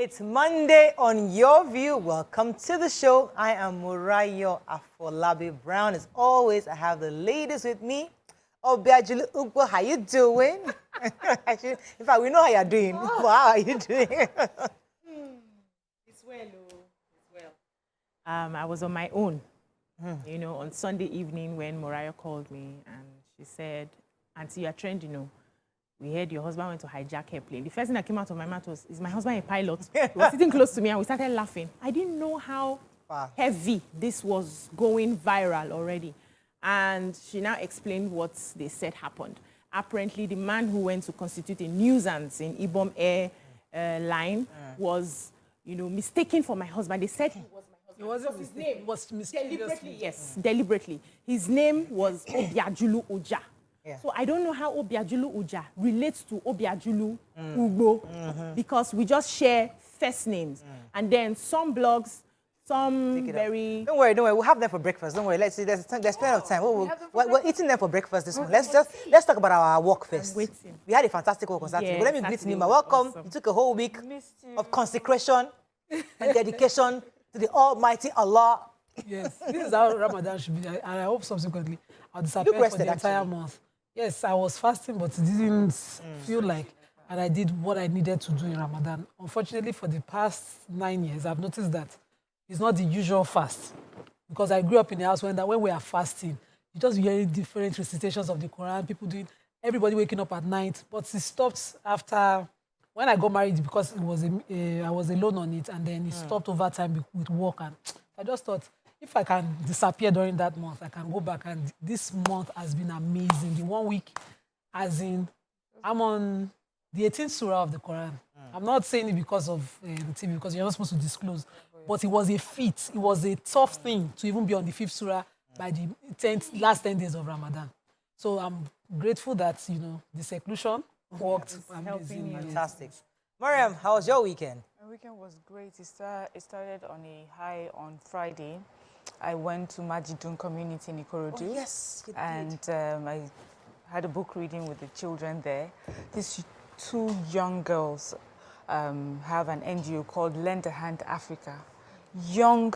It's Monday on Your View. Welcome to the show. I am Morayo Afolabi Brown. As always, I have the ladies with me. Obiajulu Ugbo, how you doing? Actually, in fact, we know how you're doing. But how are you doing? It's well, it's well. I was on my own, on Sunday evening when Morayo called me and she said, "Auntie, you're trending, We heard your husband went to hijack a plane." The first thing that came out of my mouth was, "Is my husband a pilot?" He was sitting close to me and we started laughing. I didn't know how heavy this was going viral already. And she now explained what they said happened. Apparently, the man who went to constitute a nuisance in Ibom Airline was, mistaken for my husband. They said he was my husband. It wasn't his name. It was Deliberately, yes, deliberately. His name was Obiajulu Uja. Yeah. So I don't know how Obiajulu Uja relates to Obiajulu Ugbo because we just share first names. And then some blogs, some very... Don't worry. We'll have them for breakfast. Don't worry. Let's see. There's plenty of time. We're eating them for breakfast this morning. Let's talk about our work first. We had a fantastic work on Saturday. But let me greet Nima. Welcome. Awesome. You took a whole week of consecration and dedication to the Almighty Allah. Yes, this is how Ramadan should be. And I hope subsequently I'll disappear for the entire month. Yes, I was fasting, but it didn't feel like, and I did what I needed to do in Ramadan. Unfortunately, for the past 9 years, I've noticed that it's not the usual fast. Because I grew up in a house when we are fasting, you just hear different recitations of the Quran, everybody waking up at night. But it stopped after, when I got married, because I was alone on it, and then it stopped over time with work. And I just thought, if I can disappear during that month, I can go back. And this month has been amazing. The 1 week, I'm on the 18th surah of the Quran. I'm not saying it because of TV, because you're not supposed to disclose. But it was a feat. It was a tough thing to even be on the 5th surah by the last 10 days of Ramadan. So I'm grateful that, the seclusion worked. Amazing. Fantastic. Mariam, how was your weekend? My weekend was great. It started on a high on Friday. I went to Majidun community in Ikorodu. Oh, yes, you did. And I had a book reading with the children there. These two young girls have an NGO called Lend a Hand Africa. Young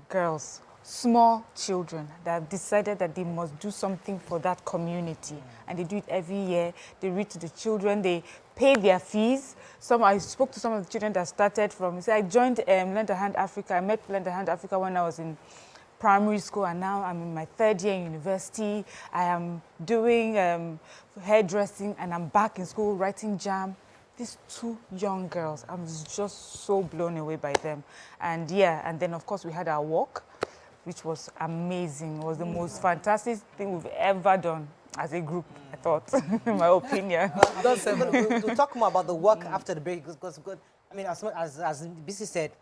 girls, small children that have decided that they must do something for that community. And they do it every year. They read to the children. They pay their fees. I spoke to some of the children that started from... So I joined Lend a Hand Africa. I met Lend a Hand Africa when I was in primary school, and now I'm in my 3rd year in university. I am doing hairdressing, and I'm back in school writing JAM. These two young girls, I'm just so blown away by them. And and then of course we had our walk, which was amazing. It was the most fantastic thing we've ever done as a group, I thought, in my opinion. We'll talk more about the work after the break. Because I mean, as BC said,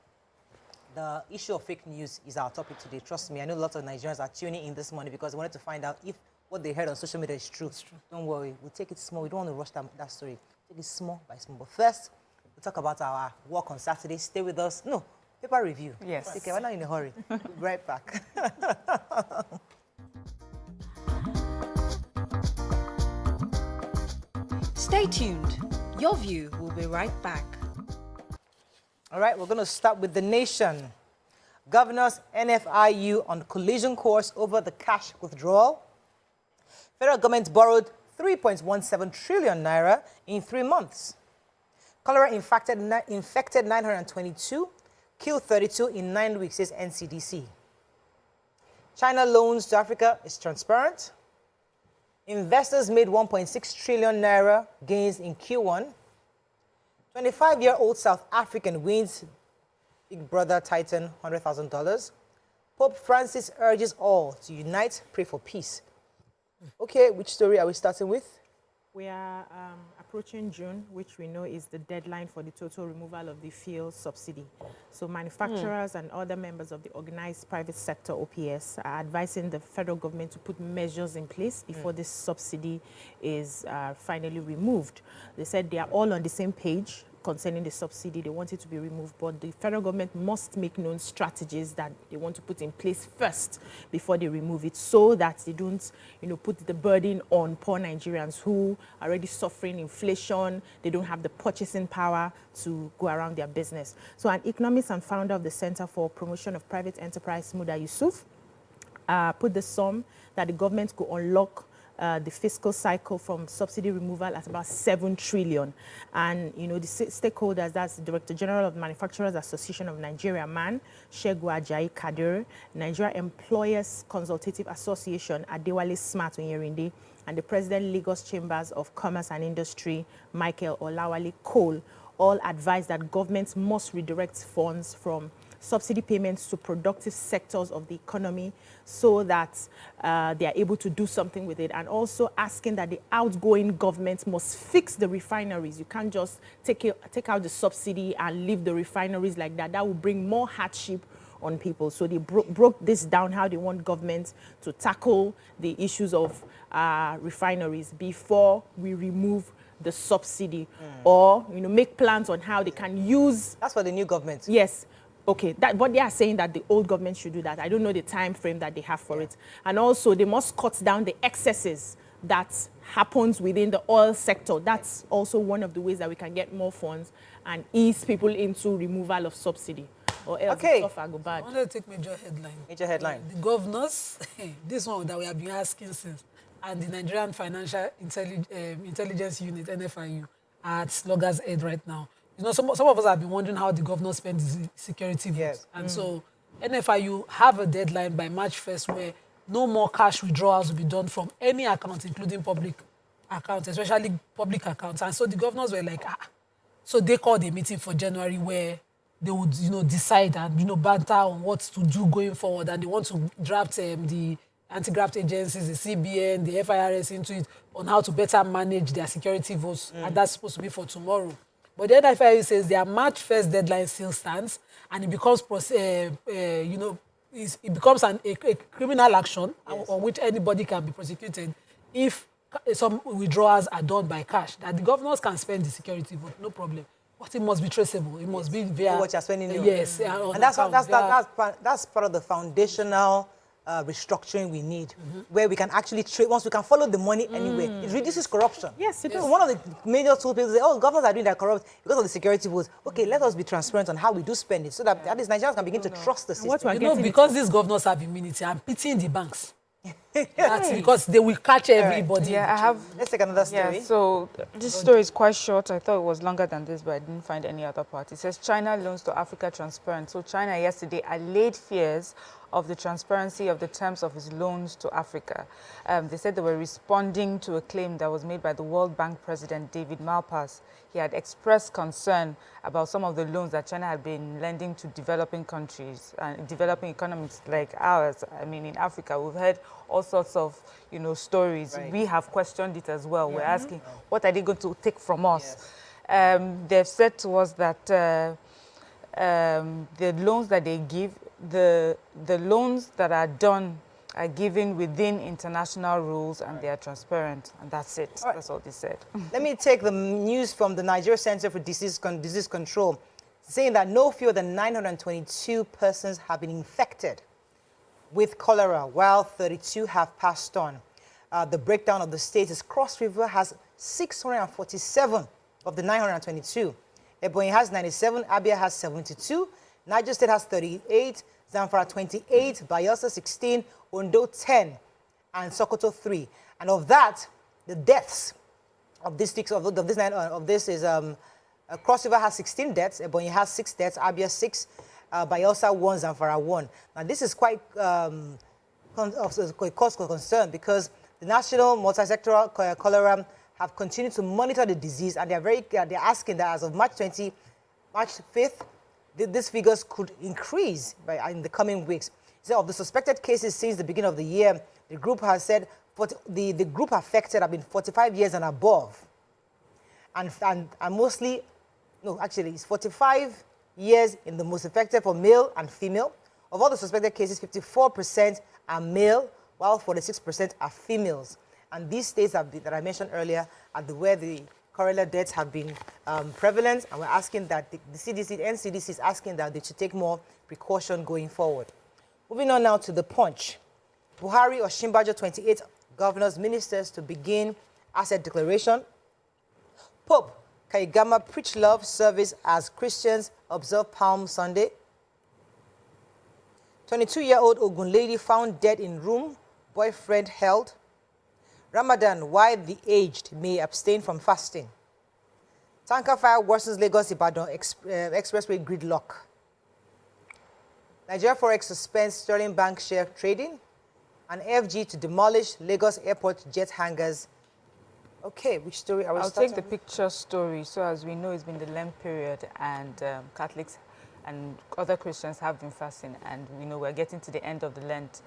the issue of fake news is our topic today. Trust me, I know lots of Nigerians are tuning in this morning because they wanted to find out if what they heard on social media is true. Don't worry, we'll take it small. We don't want to rush that story. Take it small by small. But first, we'll talk about our work on Saturday. Stay with us. No, paper review. Yes. Okay, we're not in a hurry. We'll be right back. Stay tuned. Your View will be right back. All right, we're going to start with the nation. Governors NFIU on collision course over the cash withdrawal. Federal government borrowed 3.17 trillion naira in 3 months. Cholera infected 922, killed 32 in 9 weeks, says NCDC. China loans to Africa is transparent. Investors made 1.6 trillion naira gains in Q1. 25-year-old South African wins Big Brother Titan $100,000. Pope Francis urges all to unite, pray for peace. Okay, which story are we starting with? We are approaching June, which we know is the deadline for the total removal of the fuel subsidy. So manufacturers and other members of the organized private sector, OPS, are advising the federal government to put measures in place before this subsidy is finally removed. They said they are all on the same page. concerning the subsidy. They want it to be removed, but the federal government must make known strategies that they want to put in place first before they remove it, so that they don't, put the burden on poor Nigerians who are already suffering inflation. They don't have the purchasing power to go around their business. So an economist and founder of the Center for Promotion of Private Enterprise, Muda Yusuf, put the sum that the government could unlock the fiscal cycle from subsidy removal at about 7 trillion. And, the stakeholders, that's the Director General of the Manufacturers Association of Nigeria, MAN, Shegu Ajayi Kadir, Nigeria Employers Consultative Association, Adewale Smart Onyerinde, and the President, Lagos Chambers of Commerce and Industry, Michael Olawale Cole, all advise that governments must redirect funds from subsidy payments to productive sectors of the economy so that they are able to do something with it, and also asking that the outgoing government must fix the refineries. You can't just take out the subsidy and leave the refineries like that. That will bring more hardship on people. So they broke this down, how they want government to tackle the issues of refineries before we remove the subsidy, or make plans on how they can use. That's for the new government. Yes. Okay, but they are saying that the old government should do that. I don't know the time frame that they have for it. And also, they must cut down the excesses that happens within the oil sector. That's also one of the ways that we can get more funds and ease people into removal of subsidy. Or else the stuff go bad. I want to take major headline. Major headline. The governors, this one that we have been asking since, and the Nigerian Financial Intelligence Unit, NFIU, are at loggerheads right now. Some of us have been wondering how the governor spent the security votes. Yes. And so NFIU have a deadline by March 1st where no more cash withdrawals will be done from any account, including public accounts, especially public accounts. And so the governors were like, So they called a meeting for January where they would, decide and, banter on what to do going forward. And they want to draft the anti-graft agencies, the CBN, the FIRS into it on how to better manage their security votes. And that's supposed to be for tomorrow. But the NFIU says their March 1st deadline still stands, and it becomes, it becomes a criminal action on which anybody can be prosecuted if some withdrawals are done by cash. That the governors can spend the security vote, no problem. But it must be traceable. It must be via what you're spending. Yes, and that's part of the foundational restructuring we need, where we can actually trade. Once we can follow the money anywhere, it reduces corruption. Yes, it does. One of the major tools people say, governors are doing that corrupt because of the security votes. Okay, let us be transparent on how we do spend it, so that at least Nigerians can begin to trust the system. Because these governors have immunity, I'm pitying the banks. That's because they will catch everybody. Yeah, Let's take another story. Yeah, so this story is quite short. I thought it was longer than this, but I didn't find any other part. It says China loans to Africa transparent. So China yesterday allayed fears of the transparency of the terms of its loans to Africa. They said they were responding to a claim that was made by the World Bank President David Malpass. He had expressed concern about some of the loans that China had been lending to developing countries and developing economies like ours. I mean, in Africa, we've heard all sorts of, stories. Right. We have questioned it as well. Yeah. We're asking, what are they going to take from us? Yes. They've said to us that the loans that they give, the loans that are done are given within international rules, and they are transparent, and that's it. All right. That's all they said. Let me take the news from the Nigeria Center for Disease Control, saying that no fewer than 922 persons have been infected with cholera, while 32 have passed on. The breakdown of the state is Cross River has 647 of the 922. Ebonyi has 97, Abia has 72, Niger State has 38, Zamfara 28, Bayelsa 16, Ondo 10, and Sokoto 3. And of that, the deaths of this is Cross River has 16 deaths, Ebonyi has 6 deaths, Abia 6, Bayelsa 1, Zamfara 1. Now this is quite cause for concern, because the National Multi-Sectoral Cholera have continued to monitor the disease, and they're asking that as of March 5th, these figures could increase in the coming weeks. So of the suspected cases since the beginning of the year, the group has said the group affected have been 45 years and above. And mostly, no, actually, it's 45 years in the most affected for male and female. Of all the suspected cases, 54% are male, while 46% are females. And these states that I mentioned earlier are where the correlated deaths have been prevalent, and we're asking that the CDC, NCDC is asking that they should take more precaution going forward. Moving on now to the Punch. Buhari or Shimbajo 28 governors, ministers to begin asset declaration. Pope Kaigama preach love service as Christians observe Palm Sunday. 22-year-old Ogun lady found dead in room, boyfriend held. Ramadan, why the aged may abstain from fasting. Tanker fire worsens Lagos-Ibadan expressway gridlock. Nigeria Forex suspends Sterling Bank share trading. And AFG to demolish Lagos Airport jet hangars. Okay, which story are we starting? I'll take the picture story. So as we know, it's been the Lent period, and Catholics and other Christians have been fasting, and we know we're getting to the end of the Lent.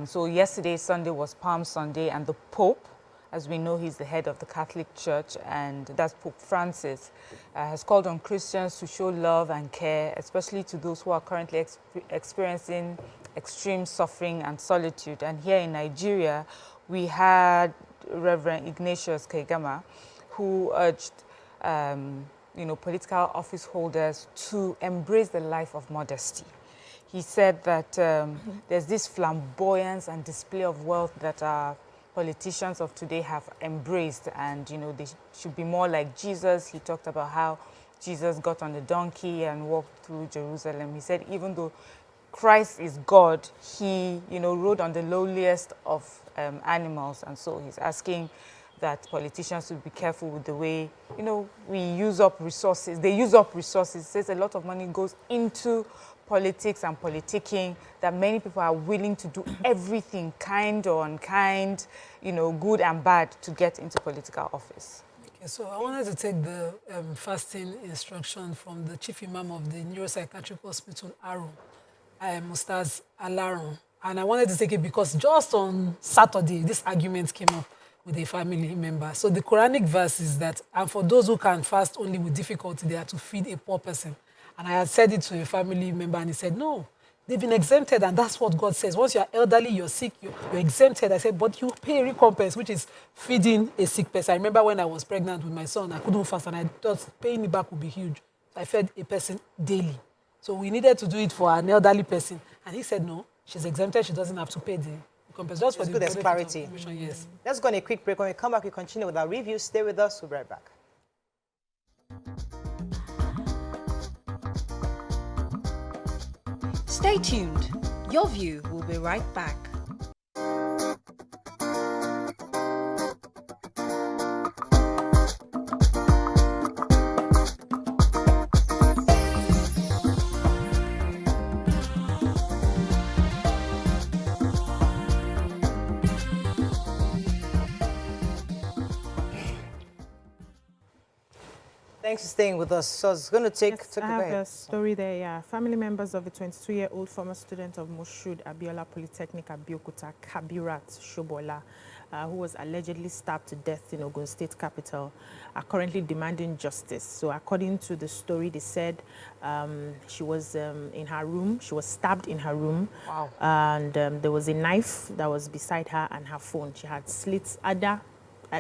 So yesterday, Sunday, was Palm Sunday, and the Pope, as we know, he's the head of the Catholic Church, and that's Pope Francis, has called on Christians to show love and care, especially to those who are currently experiencing extreme suffering and solitude. And here in Nigeria, we had Reverend Ignatius Kaigama, who urged political office holders to embrace the life of modesty. He said that there's this flamboyance and display of wealth that our politicians of today have embraced, and they should be more like Jesus. He talked about how Jesus got on the donkey and walked through Jerusalem. He said even though Christ is God, he rode on the lowliest of animals, and so he's asking that politicians should be careful with the way we use up resources. They use up resources. It says a lot of money goes into politics and politicking, that many people are willing to do everything, kind or unkind, good and bad, to get into political office. Okay, so I wanted to take the fasting instruction from the chief imam of the neuropsychiatric hospital, Aru, Mustaz Alaron. And I wanted to take it because just on Saturday, this argument came up with a family member. So the Quranic verse is that, and for those who can fast only with difficulty, they are to feed a poor person. And I had said it to a family member, and he said, no, they've been exempted, and that's what God says. Once you're elderly, you're sick, you're exempted. I said, but you pay a recompense, which is feeding a sick person. I remember when I was pregnant with my son, I couldn't fast, and I thought paying it back would be huge. So I fed a person daily. So we needed to do it for an elderly person. And he said, no, she's exempted, she doesn't have to pay the recompense. Just for the good clarity. Yes. Let's go on a quick break. When we come back, we continue with our review. Stay with us. We'll be right back. Stay tuned. Your View will be right back. Thanks for staying with us. So it's going to take... Yes, I have a story there, yeah. Family members of a 22-year-old former student of Moshood Abiola Polytechnic Abeokuta, Kabirat Shobola, who was allegedly stabbed to death in Ogun State capital, are currently demanding justice. So according to the story, they said she was in her room. She was stabbed in her room. Wow. And there was a knife that was beside her and her phone. She had slits.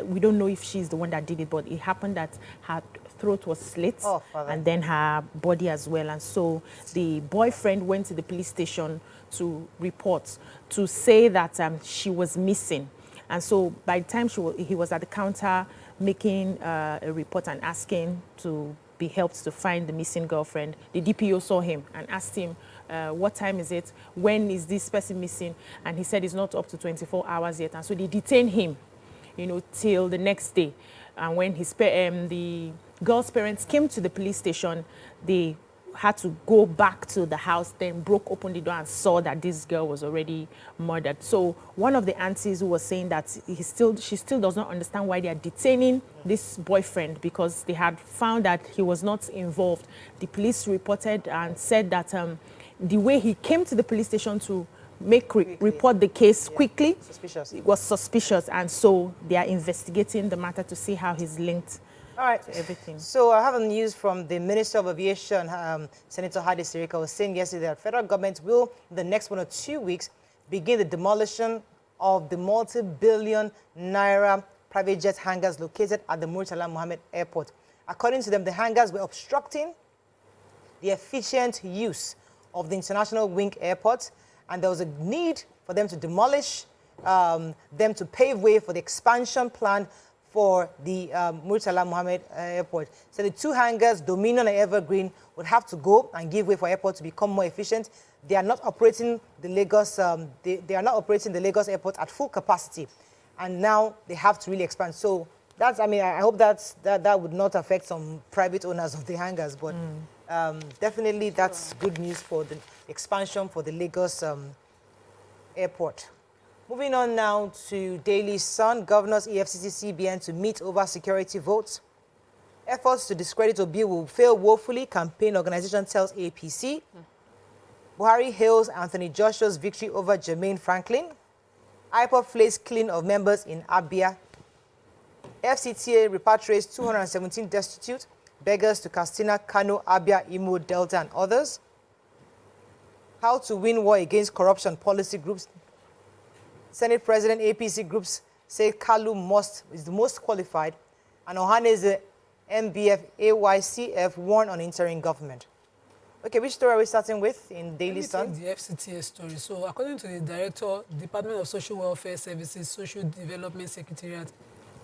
We don't know if she's the one that did it, but it happened that her throat was slit, and then her body as well. And so the boyfriend went to the police station to report, to say that she was missing. And so by the time he was at the counter making a report and asking to be helped to find the missing girlfriend, the DPO saw him and asked him, what time is it? When is this person missing? And he said it's not up to 24 hours yet. And so they detained him, till the next day. And when the girl's parents came to the police station, they had to go back to the house, then broke open the door and saw that this girl was already murdered. So one of the aunties who was saying that she still does not understand why they are detaining this boyfriend, because they had found that he was not involved. The police reported and said that the way he came to the police station to report the case quickly, it was suspicious, and so they are investigating the matter to see how he's linked. All right. To everything. So I have a news from the Minister of Aviation, Senator Hadi Sirika, was saying yesterday that federal government will, in the next 1 or 2 weeks, begin the demolition of the multi-billion naira private jet hangars located at the Murtala Mohammed Airport. According to them, the hangars were obstructing the efficient use of the International Wing Airport, and there was a need for them to demolish them to pave way for the expansion plan for the Murtala Mohammed Airport. So the two hangars, Dominion and Evergreen, would have to go and give way for airport to become more efficient. They are not operating the Lagos. They are not operating the Lagos airport at full capacity, and now they have to really expand. So that's. I mean, I hope that would not affect some private owners of the hangars, but definitely that's good news for the expansion for the Lagos airport. Moving on now to Daily Sun. Governors, EFCC, CBN to meet over security votes. Efforts to discredit Obi will fail woefully, campaign organization tells APC. Buhari hails Anthony Joshua's victory over Jermaine Franklin. IPOB flays clean of members in Abia. FCTA repatriates 217 destitute beggars to Katsina, Kano, Abia, Imo, Delta, and others. How to win war against corruption policy groups. Senate President APC groups say Kalu is the most qualified, and Ohaneze MBF AYCF warn on interim government. Okay, which story are we starting with in Daily Sun? The FCTA story. So, according to the Director, Department of Social Welfare Services, Social Development Secretariat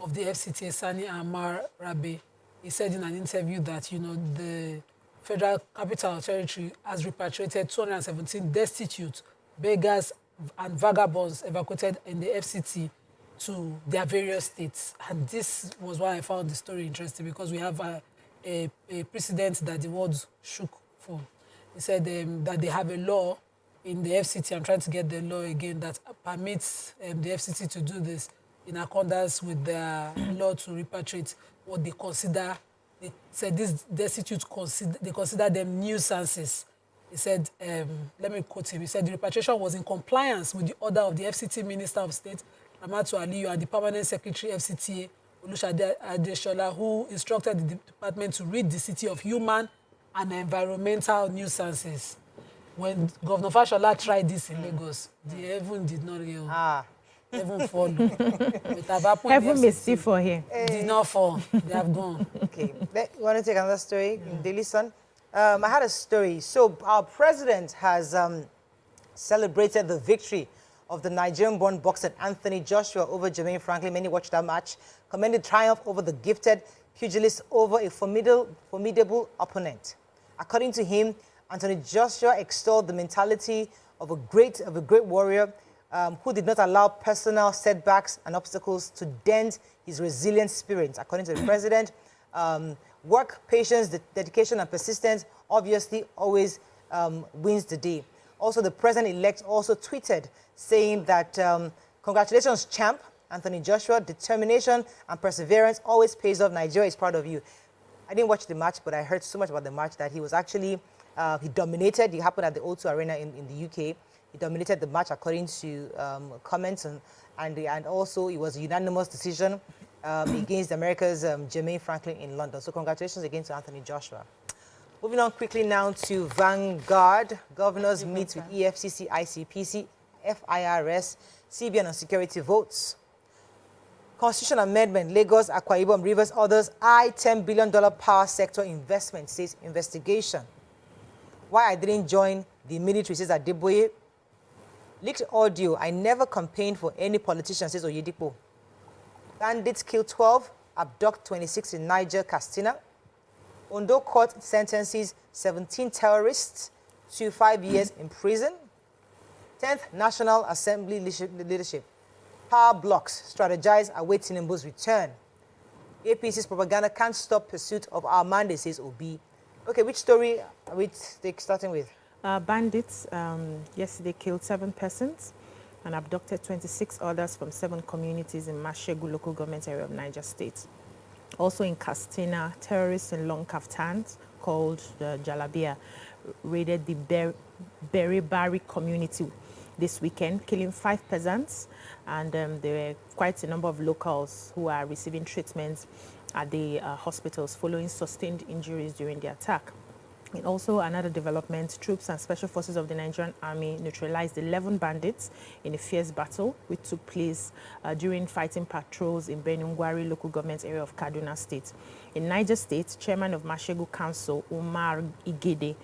of the FCTA, Sani Amar Rabe, he said in an interview that, the Federal Capital Territory has repatriated 217 destitute, beggars, and vagabonds evacuated in the FCT to their various states. And this was why I found the story interesting, because we have a precedent that the world shook for. He said that they have a law in the FCT. I'm trying to get the law again that permits the FCT to do this in accordance with their law to repatriate what they consider. They said these destitute they consider them nuisances. He said, let me quote him, he said the repatriation was in compliance with the order of the FCT Minister of State, Ramatu Aliyu, and the Permanent Secretary FCTA, Olushade Adeshola, who instructed the department to rid the city of human and environmental nuisances. When Governor Fashola tried this in Lagos, the heaven did not fall. Heaven followed. Heaven may see for him. Did not fall. They have gone. Okay. You want to take another story in Daily Sun? I had a story. So our president has celebrated the victory of the Nigerian-born boxer Anthony Joshua over Jermaine Franklin. Many watched that match. Commended triumph over the gifted pugilist over a formidable opponent. According to him, Anthony Joshua extolled the mentality of a great warrior who did not allow personal setbacks and obstacles to dent his resilient spirit. According to the president, work, patience, dedication, and persistence obviously always wins the day. Also, the president-elect also tweeted saying that, congratulations, champ, Anthony Joshua. Determination and perseverance always pays off. Nigeria is proud of you. I didn't watch the match, but I heard so much about the match that he was actually, he dominated. It happened at the O2 Arena in the UK. He dominated the match according to comments, and also it was a unanimous decision against America's Jermaine Franklin in London. So congratulations again to Anthony Joshua. Moving on quickly now to Vanguard. Governors meet with EFCC, ICPC, FIRS, CBN on security votes. Constitution amendment, Lagos, Akwa Ibom, Rivers, others, $10 billion power sector investment, says investigation. Why I didn't join the military, says Adeboye. Leaked audio, I never campaigned for any politician, says Oyedipo. Bandits kill 12, abduct 26 in Niger, Katsina. Ondo court sentences 17 terrorists to 5 years in prison. 10th National Assembly leadership. Power blocks strategize await Tinubu's return. APC's propaganda can't stop pursuit of our mandate, says Obi. Okay, which story are we starting with? Bandits yesterday killed 7 persons and abducted 26 others from 7 communities in Mashegu local government area of Niger State. Also in Katsina, terrorists in long kaftans called the Jalabia raided the Beribari community this weekend, killing 5 peasants, and there were quite a number of locals who are receiving treatment at the hospitals following sustained injuries during the attack. And also another development, troops and special forces of the Nigerian Army neutralized 11 bandits in a fierce battle which took place during fighting patrols in Benungwari local government area of Kaduna State. In Niger State, Chairman of Mashegu Council, Umar Igede,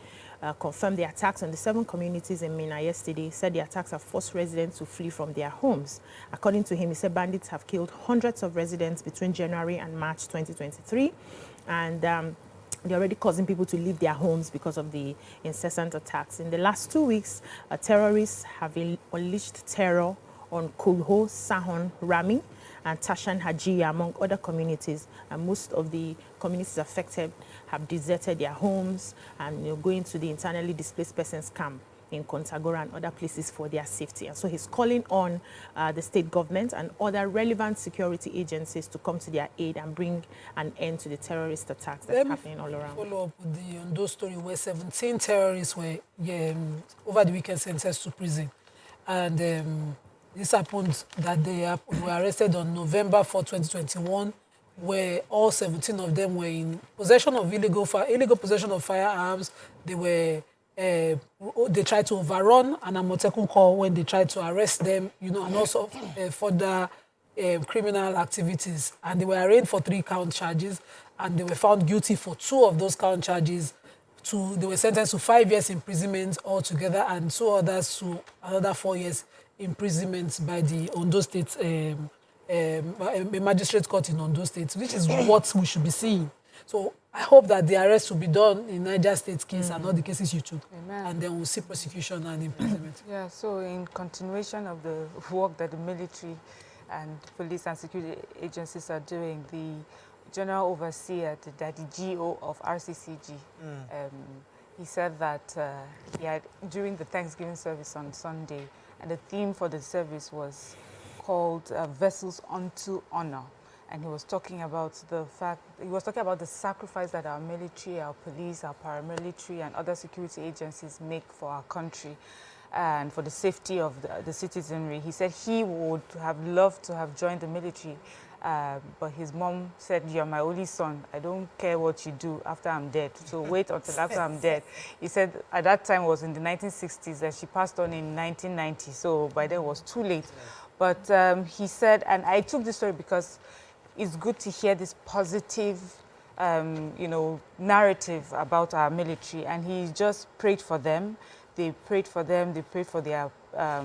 confirmed the attacks on the 7 communities in Minna yesterday, said the attacks have forced residents to flee from their homes. According to him, he said bandits have killed hundreds of residents between January and March 2023. And they're already causing people to leave their homes because of the incessant attacks. In the last 2 weeks, terrorists have unleashed terror on Kulho, Sahon, Rami, and Tashan Hajiya, among other communities. And most of the communities affected have deserted their homes and going to the internally displaced persons camp in Kontagora and other places for their safety. And so he's calling on the state government and other relevant security agencies to come to their aid and bring an end to the terrorist attacks that's happening all around. Follow up with the Ondo story where 17 terrorists were over the weekend sentenced to prison. And this happened that they were arrested on November 4, 2021, where all 17 of them were in possession of illegal possession of firearms. They tried to overrun an Amotekun call when they tried to arrest them, and also further criminal activities. And they were arraigned for 3 count charges, and they were found guilty for 2 of those count charges. They were sentenced to 5 years imprisonment altogether, and 2 others to another 4 years imprisonment by the Ondo State magistrate court in Ondo State, which is what we should be seeing. So I hope that the arrest will be done in Niger State's case and not the cases you took. Amen. And then we'll see prosecution and imprisonment. Yeah, so in continuation of the work that the military and police and security agencies are doing, the General Overseer, the GO of RCCG, he said that during the Thanksgiving service on Sunday, and the theme for the service was called Vessels Unto Honor. And he was talking about the sacrifice that our military, our police, our paramilitary, and other security agencies make for our country and for the safety of the citizenry. He said he would have loved to have joined the military, but his mom said, "You're my only son. I don't care what you do after I'm dead. So wait until after I'm dead." He said at that time was in the 1960s, and she passed on in 1990. So by then it was too late. But he said, and I took this story because it's good to hear this positive, narrative about our military. And he just prayed for them. They prayed for them. They prayed for their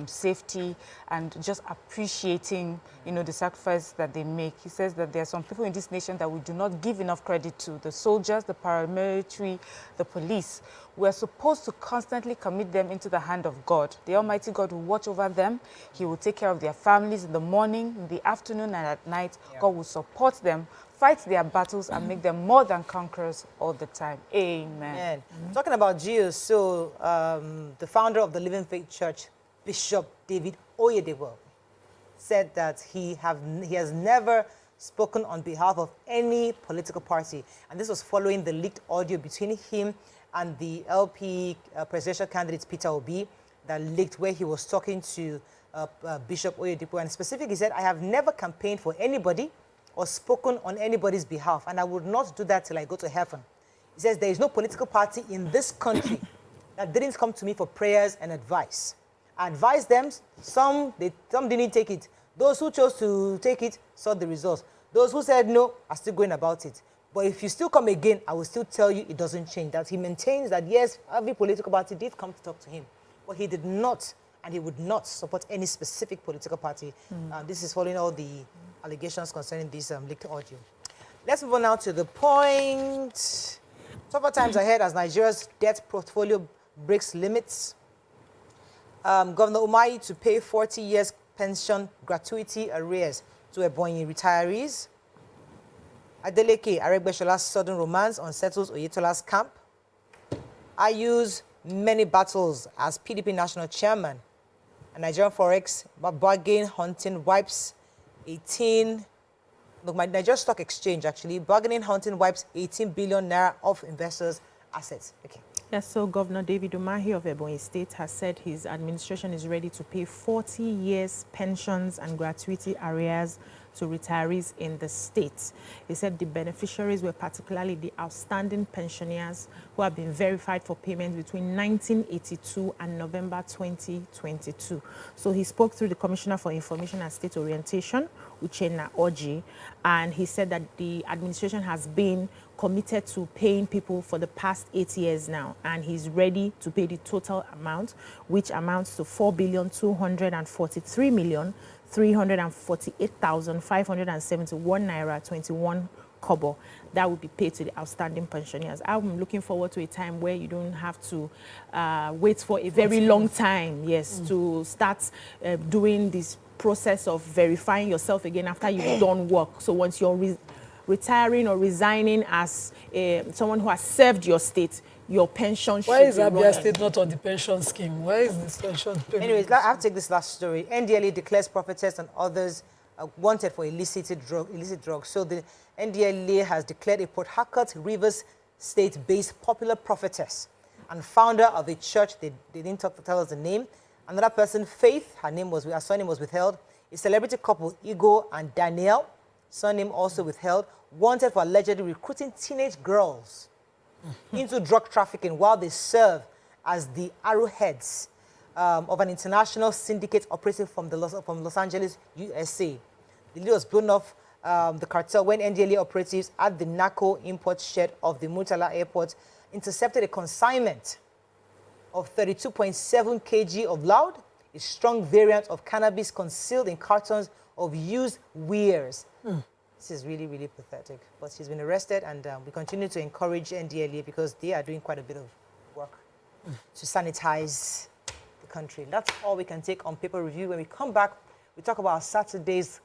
safety and just appreciating, the sacrifice that they make. He says that there are some people in this nation that we do not give enough credit to: the soldiers, the paramilitary, the police. We're supposed to constantly commit them into the hand of God. The Almighty God will watch over them. He will take care of their families in the morning, in the afternoon, and at night. Yeah. God will support them, fight their battles, and make them more than conquerors all the time. Amen. Talking about Jesus, so the founder of the Living Faith Church, Bishop David Oyedepo, said that he has never spoken on behalf of any political party. And this was following the leaked audio between him and the LP presidential candidate Peter Obi that leaked, where he was talking to Bishop Oyedepo. And specifically, he said, "I have never campaigned for anybody or spoken on anybody's behalf, and I would not do that till I go to heaven." He says, "There is no political party in this country that didn't come to me for prayers and advice. I advised them. Some didn't take it. Those who chose to take it saw the results. Those who said no are still going about it. But if you still come again, I will still tell you it doesn't change." That he maintains that, yes, every political party did come to talk to him, but he did not, and he would not support any specific political party. This is following all the allegations concerning this leaked audio. Let's move on now to the point. Tougher times ahead as Nigeria's debt portfolio breaks limits. Governor Umahi to pay 40 years pension gratuity arrears to Ebonyi retirees. Adeleke Aregbeshola's sudden romance unsettles Oyetola's camp. Ayu's many battles as PDP national chairman. And Nigerian Forex bargain hunting wipes 18. Look, my Nigerian Stock Exchange actually bargaining hunting wipes 18 billion naira of investors' assets. Okay. Yes, so Governor David Umahi of Ebonyi State has said his administration is ready to pay 40 years pensions and gratuity arrears to retirees in the state. He said the beneficiaries were particularly the outstanding pensioners who have been verified for payment between 1982 and November 2022. So he spoke through the Commissioner for Information and State Orientation, Uchenna Oji, and he said that the administration has been committed to paying people for the past 8 years now, and he's ready to pay the total amount, which amounts to 4,243,348,571 naira 21 kobo. That will be paid to the outstanding pensioners. I'm looking forward to a time where you don't have to wait for a very long time, yes, to start doing this process of verifying yourself again after you've done work. So once you're retiring or resigning as someone who has served your state, your pension should be running. Why is Abia State not on the pension scheme? Why is this pension payment? Anyways, I have to take this last story. NDLA declares prophetess and others wanted for illicit drugs. So the NDLA has declared a Port Harcourt, Rivers State-based popular prophetess and founder of a church. They didn't tell us the name. Another person, Faith, her surname was withheld. A celebrity couple, Igo and Danielle, surname also withheld, wanted for allegedly recruiting teenage girls into drug trafficking while they serve as the arrowheads of an international syndicate operating from Los Angeles, USA. The leader was blown off the cartel when NDLA operatives at the NACO import shed of the Murtala Airport intercepted a consignment of 32.7 kg of loud, a strong variant of cannabis concealed in cartons of used wares. This is really, really pathetic. But she's been arrested, and we continue to encourage NDLA because they are doing quite a bit of work to sanitize the country. That's all we can take on Paper Review. When we come back, we talk about Saturday's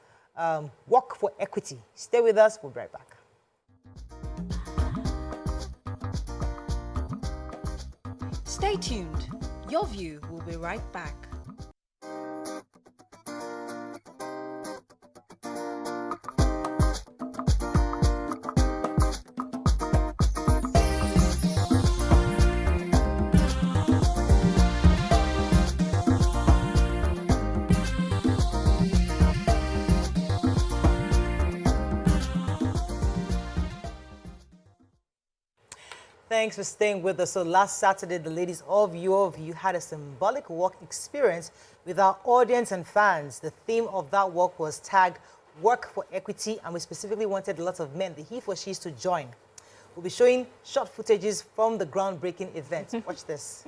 Walk for Equity. Stay with us. We'll be right back. Stay tuned. Your View will be right back. Thanks for staying with us. So last Saturday, the ladies of Your View had a symbolic walk experience with our audience and fans. The theme of that walk was tagged Work for Equity, and we specifically wanted a lot of men, the he for she's, to join. We'll be showing short footages from the groundbreaking event. Watch this.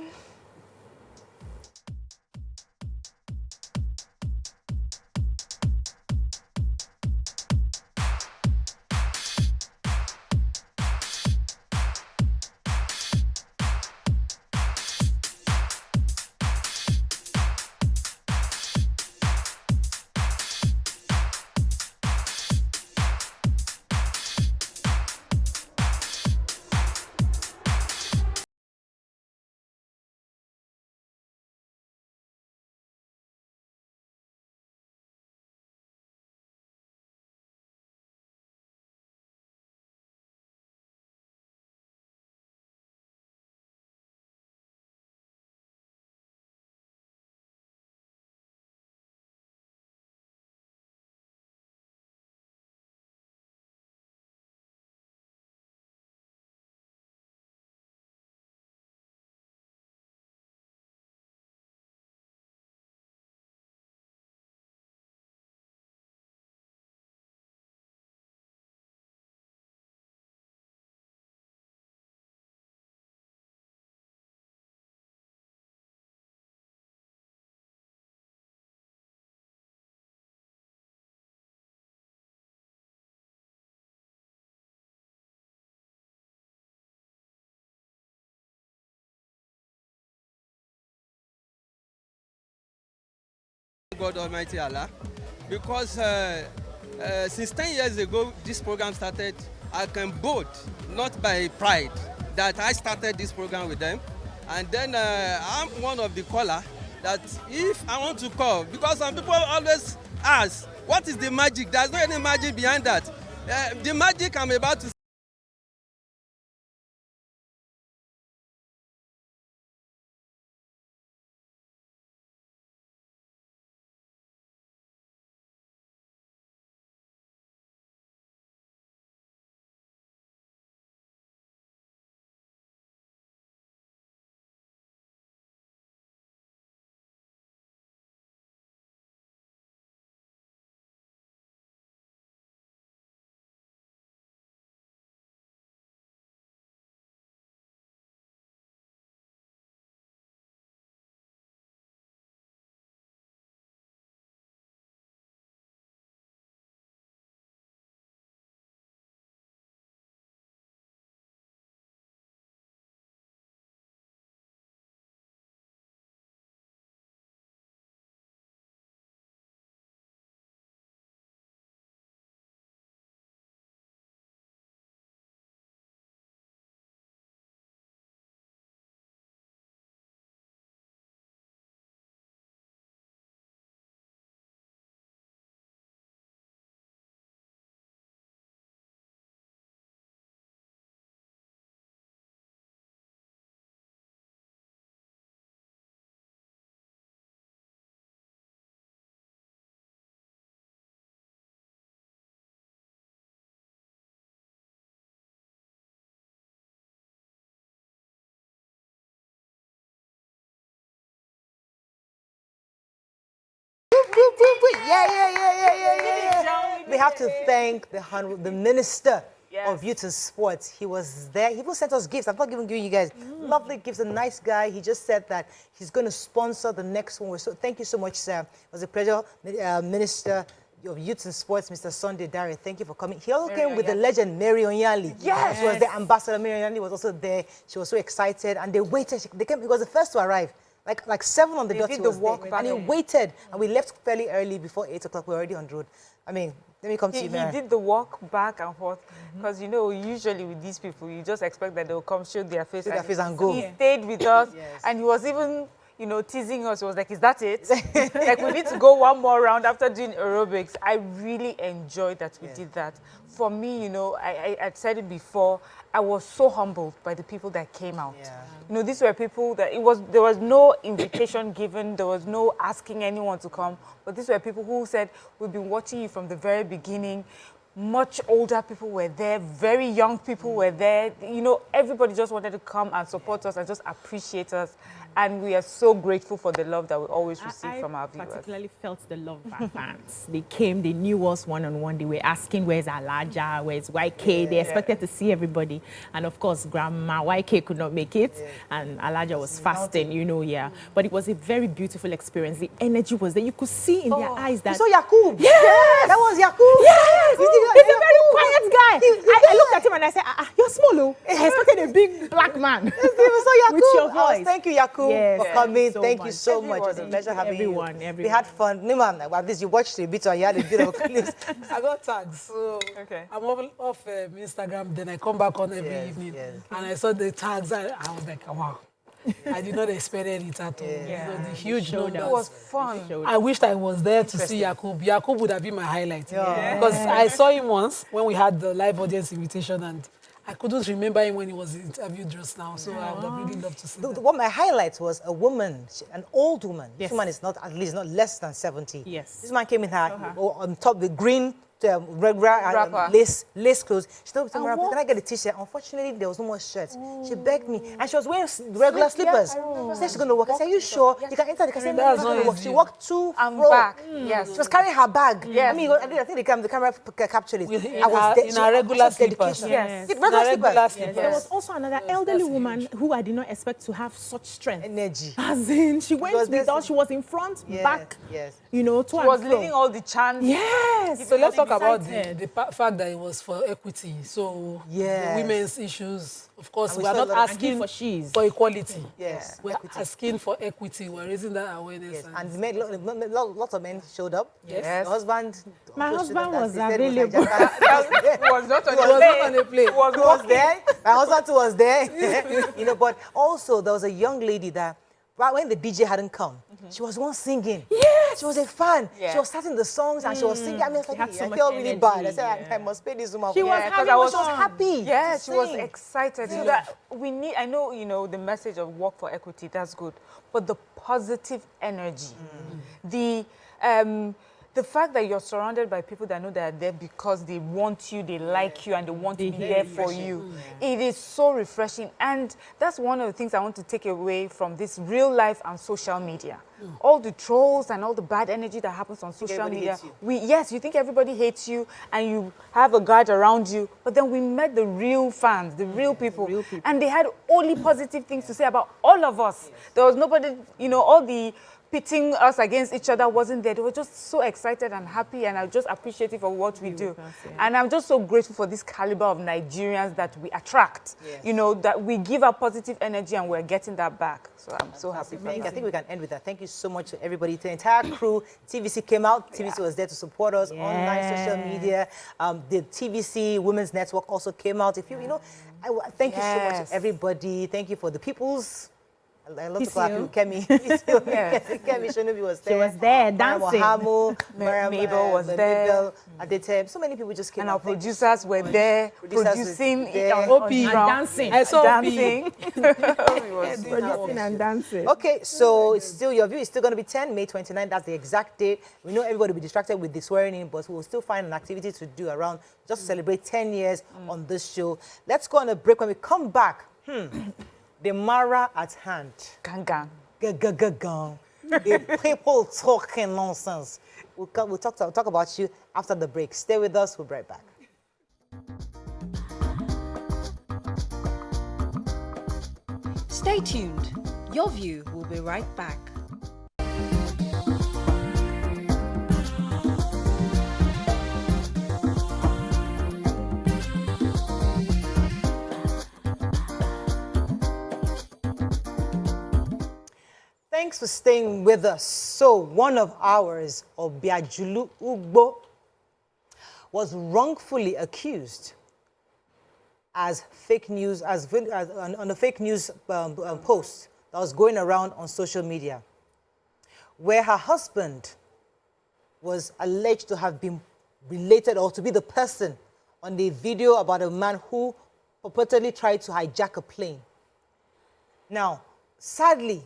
God Almighty Allah, because since 10 years ago this program started, I can boast, not by pride, that I started this program with them. And then I'm one of the caller that if I want to call, because some people always ask, what is the magic? There's no any magic behind that. The magic I'm about to We have to thank the Minister of Youth and Sports. He was there. He even sent us gifts. I'm not even giving you guys lovely gifts. A nice guy. He just said that he's going to sponsor the next one. So thank you so much, sir. It was a pleasure. Minister of Youth and Sports, Mr. Sunday Dare, thank you for coming. He also came with the legend Mary Onyali. Yes. She was the ambassador. Mary Onyali was also there. She was so excited. And they waited. They came. He was the first to arrive. Like 7 on the dot. He did the walk back. And he waited. And we left fairly early before 8 o'clock. We were already on the road. I mean, let me come to you, Mary. He did the walk back and forth because, you know, usually with these people, you just expect that they'll come, show their face, and go. He stayed with us and he was even, you know, teasing us. He was like, is that it? Like, we need to go one more round after doing aerobics. I really enjoyed that we did that. For me, you know, I'd said it before, I was so humbled by the people that came out. You know, these were people that there was no invitation given, there was no asking anyone to come, but these were people who said, we've been watching you from the very beginning. Much older people were there, very young people were there. You know, everybody just wanted to come and support us and just appreciate us. And we are so grateful for the love that we always receive from our viewers. I particularly felt the love of our fans. They came, they knew us one-on-one. They were asking, where's Alaja, where's YK? They expected to see everybody. And of course, Grandma YK could not make it. And Alaja was fasting, you know, But it was a very beautiful experience. The energy was there. You could see in their eyes that... You saw Yakub? Yes! That was Yakub? Yes! He's a very quiet guy. I looked at him and I said, you're small, oh. I expected a big black man. Yes, Yakub. With your voice. Thank you, Yakub. For coming. Thank you so much. Everyone, it was a pleasure having everyone. We had fun. Niman, at least you watched a bit and you had a bit of clips. I got tags, so I'm off Instagram, then I come back on every evening. And I saw the tags, I was like, wow. I did not expect it at all. You know, the huge numbers. It was fun. I wished I was there to see Yakub. Yakub would have been my highlight. Because I saw him once when we had the live audience invitation and I couldn't remember him when he was interviewed just now, so I would have really loved to see that. What my highlight was a woman, an old woman. This woman is not, at least not less than 70. Yes. This man came in her, on top with green regular lace clothes. She told me, can I get a t-shirt? Unfortunately, there was no more shirts. She begged me, and she was wearing regular slippers. She said she's going to walk. I said, are you sure? You can enter the casino. No, she walked to and back. She was carrying her bag. I mean, I think the camera captured it. I was there. In her regular slippers. Regular slippers. There was also another elderly woman who I did not expect to have such strength. Energy. As in, she went with us. She was in front, back. You know, to she was leading all the chants. Yes. So let's talk about the fact that it was for equity. So the women's issues, of course, we are not asking for equality. Yes. We're asking for equity. We're raising that awareness. And lots of men showed up. Yes. My husband was available. He was not on a plane. He was there. My husband too was there. You know, but also there was a young lady that right when the DJ hadn't come, she was one singing. Yes. She was a fan. She was starting the songs and she was singing. I mean, I felt really bad. I said, I must pay this woman. She was happy. She was happy. Yeah, she was excited. So that we need, I know, you know, the message of work for equity, that's good. But the positive energy, the fact that you're surrounded by people that know they're there because they want you, they like you, and they want to be there for you. It is so refreshing. And that's one of the things I want to take away from this real life and social media. All the trolls and all the bad energy that happens on social media. You think everybody hates you and you have a guard around you, but then we met the real fans, the real people. And they had only positive things to say about all of us. There was nobody, you know, all the pitting us against each other wasn't there. They were just so excited and happy, and I'm just appreciative of what we do. And I'm just so grateful for this caliber of Nigerians that we attract, you know, that we give our positive energy and we're getting that back. So I'm so happy for that. I think we can end with that. Thank you so much to everybody, to the entire crew. TVC came out. TVC was there to support us online, social media. The TVC Women's Network also came out. If you know, thank you so much to everybody. Thank you for the people's. I love to clap you, Kemi. Kemi Shonobi was there. She was there dancing. Mabel was there. At the time, so many people just came. And our producers were there, producing and dancing. I saw dancing. Producing and dancing. Okay, so it's still your view is still going to be 10 May 29. That's the exact date. We know everybody will be distracted with the swearing in, but we will still find an activity to do around just to celebrate 10 years on this show. Let's go on a break. When we come back, the Mara at hand. Gang gang. The people talking nonsense. We'll talk about you after the break. Stay with us. We'll be right back. Stay tuned. Your View will be right back. Thanks for staying with us. So, one of ours, Obiajulu Ugbo, was wrongfully accused as fake news, on a fake news post that was going around on social media, where her husband was alleged to have been related or to be the person on the video about a man who purportedly tried to hijack a plane. Now, sadly,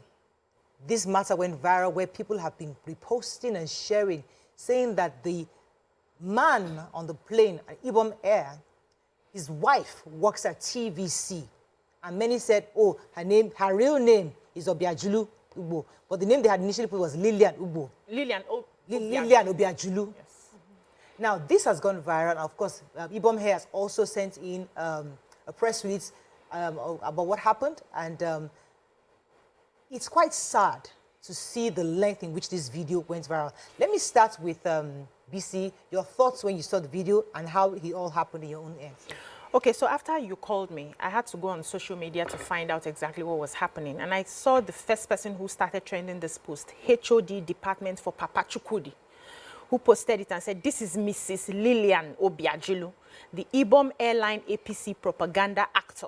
this matter went viral where people have been reposting and sharing, saying that the man on the plane at Ibom Air, his wife works at TVC. And many said, oh, her real name is Obiajulu Ugbo. But the name they had initially put was Lilian Ugbo. Lilian Obiajulu. Yes. Now, this has gone viral. And of course, Ibom Air has also sent in a press release about what happened. And it's quite sad to see the length in which this video went viral. Let me start with BC, your thoughts when you saw the video and how it all happened in your own end. Okay, so after you called me, I had to go on social media to find out exactly what was happening. And I saw the first person who started trending this post, HOD Department for Papa Chukudi, who posted it and said, this is Mrs. Lilian Obiajulu, the Ibom Airline APC propaganda actor.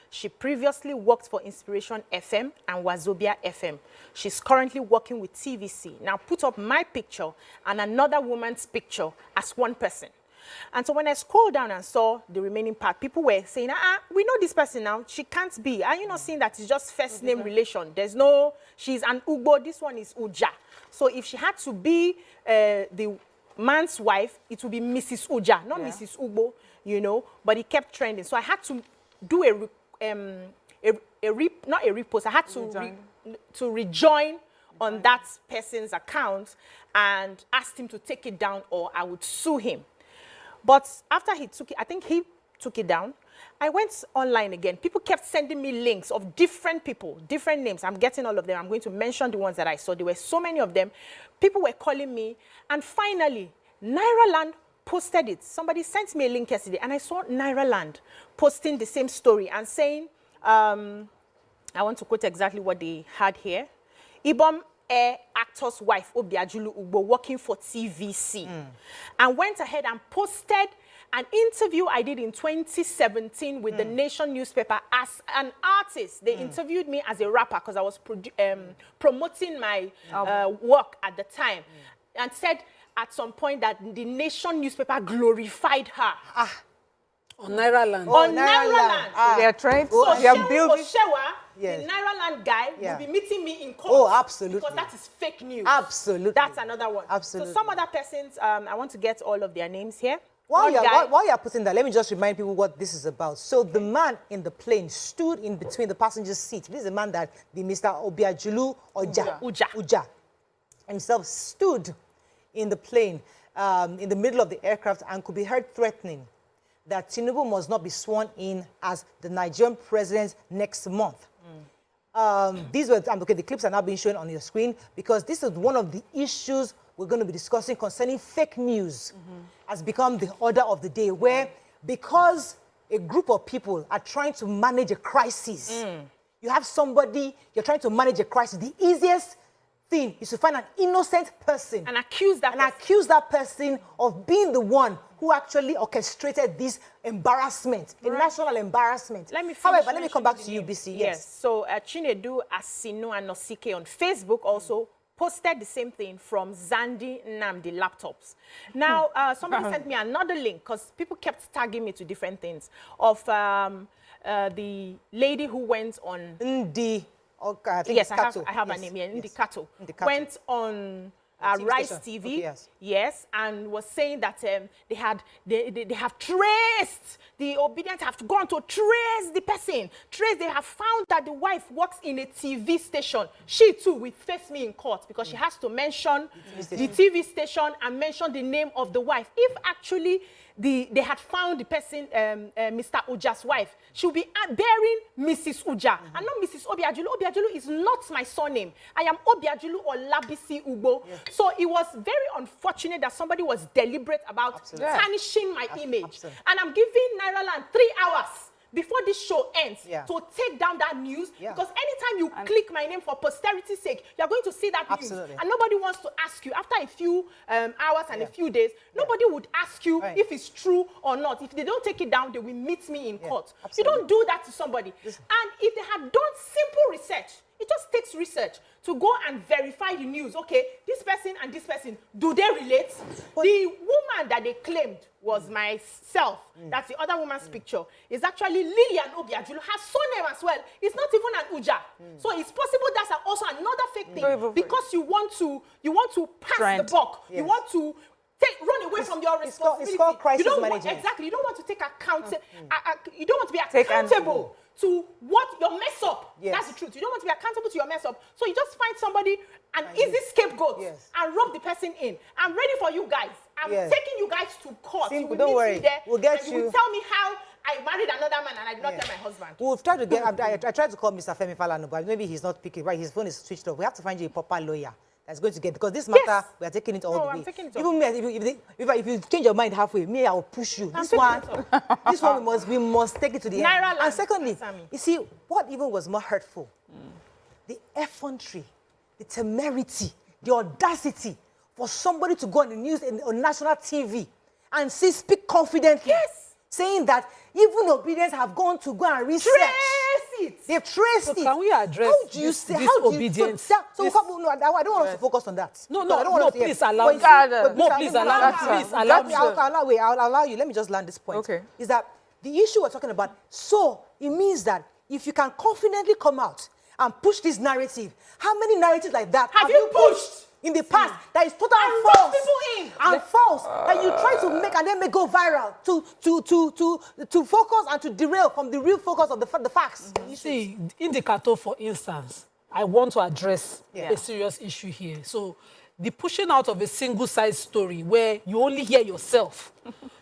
She previously worked for Inspiration FM and Wazobia FM. She's currently working with TVC. Now put up my picture and another woman's picture as one person. And so when I scrolled down and saw the remaining part, people were saying, we know this person now. She can't be. Are you not seeing that it's just first name relation? There's no, she's an Ugbo. This one is Uja. So if she had to be the man's wife, it would be Mrs. Uja, not Mrs. Ugbo, you know. But it kept trending. So I had to do not a repost. I had to rejoin on that person's account and asked him to take it down or I would sue him. But after he took it, I think he took it down. I went online again. People kept sending me links of different people, different names. I'm getting all of them. I'm going to mention the ones that I saw. There were so many of them. People were calling me. And finally, Nairaland posted it. Somebody sent me a link yesterday, and I saw Nairaland posting the same story and saying, I want to quote exactly what they had here. Ibom Air actor's wife, Obiajulu Ugbo, working for TVC, and went ahead and posted an interview I did in 2017 with the Nation newspaper as an artist. They interviewed me as a rapper because I was promoting my work at the time, and said at some point that the Nation newspaper glorified her. On Nairaland. On Nairaland. They are trying to build. Yes. The Nairaland guy will be meeting me in court. Oh, absolutely. Because that is fake news. Absolutely. That's another one. Absolutely. So some other persons, I want to get all of their names here. While you're putting that, let me just remind people what this is about. So the man in the plane stood in between the passenger seat. This is a man that the Mr. Obiajulu Uja himself stood in the plane in the middle of the aircraft and could be heard threatening that Tinubu must not be sworn in as the Nigerian president next month. These were, okay, the clips are now being shown on your screen because this is one of the issues we're going to be discussing concerning fake news has become the order of the day, where because a group of people are trying to manage a crisis, you have somebody, you're trying to manage a crisis, the easiest thing is to find an innocent person and accuse that person of being the one who actually orchestrated this embarrassment, a national embarrassment. However, let me come back to you, BC. Yes. So Chinedu Asinu Anosike on Facebook also posted the same thing from Zandi Namdi laptops. Now, somebody sent me another link because people kept tagging me to different things of the lady who went on... Ndi. Okay, yes, I have a name here, Ndikato. Went on TV Rice station. TV, Okay, yes. yes, and was saying that they have traced, the obedient have gone to trace the person. They have found that the wife works in a TV station. She too will face me in court because she has to mention the TV station and mention the name of the wife. If actually they had found the person, Mr. Uja's wife, she'll be bearing Mrs. Uja and not Mrs. Obiajulu. Obiajulu is not my surname. I am Obiajulu or Labisi Ubo. Yes. So it was very unfortunate that somebody was deliberate about tarnishing my image. Absolutely. And I'm giving Nairaland 3 hours before this show ends to take down that news, because anytime you click my name for posterity's sake, you're going to see that news. And nobody wants to ask you, after a few hours and a few days, nobody would ask you if it's true or not. If they don't take it down, they will meet me in court. You don't do that to somebody. And if they had done simple research, it just takes research to go and verify the news. Okay, this person and this person, do they relate? But the woman that they claimed was myself, that's the other woman's picture, is actually Lillian Obiajulu. Her surname as well. It's not even an Uja. So it's possible that's also another fake thing, because you want to pass the buck. You want to run away from your responsibility. It's called crisis management. Exactly. You don't want to take you don't want to be accountable to what your mess up. That's the truth. You don't want to be accountable to your mess up. So you just find somebody, an easy scapegoat, and rub the person in. I'm ready for you guys. I'm taking you guys to court. Simple, you will don't worry. there, we'll get and you will tell me how I married another man and I did not tell my husband. We've tried to get, I tried to call Mr. Femi Falana, but maybe he's not picking, right? His phone is switched off. We have to find you a proper lawyer that's going to get, because this matter, we are taking it all the way. I'm taking it Even me, if you change your mind halfway, me, I will push you. This one we must take it to the end. And secondly, you see, what even was more hurtful? The effrontery, the temerity, the audacity for somebody to go on the news on national TV and speak confidently, saying that even obedience have gone to go and research. They've traced it. Can we address this obedience? I don't want us to focus on that. No, please allow me. I'll allow you. Let me just land this point. Okay. Is that the issue we're talking about? So it means that if you can confidently come out and push this narrative, how many narratives like that have you pushed in the past that is total false and false that you try to make and then make go viral to focus and to derail from the real focus of the facts? You see, in the Cato, for instance, I want to address a serious issue here. So the pushing out of a single-side story where you only hear yourself,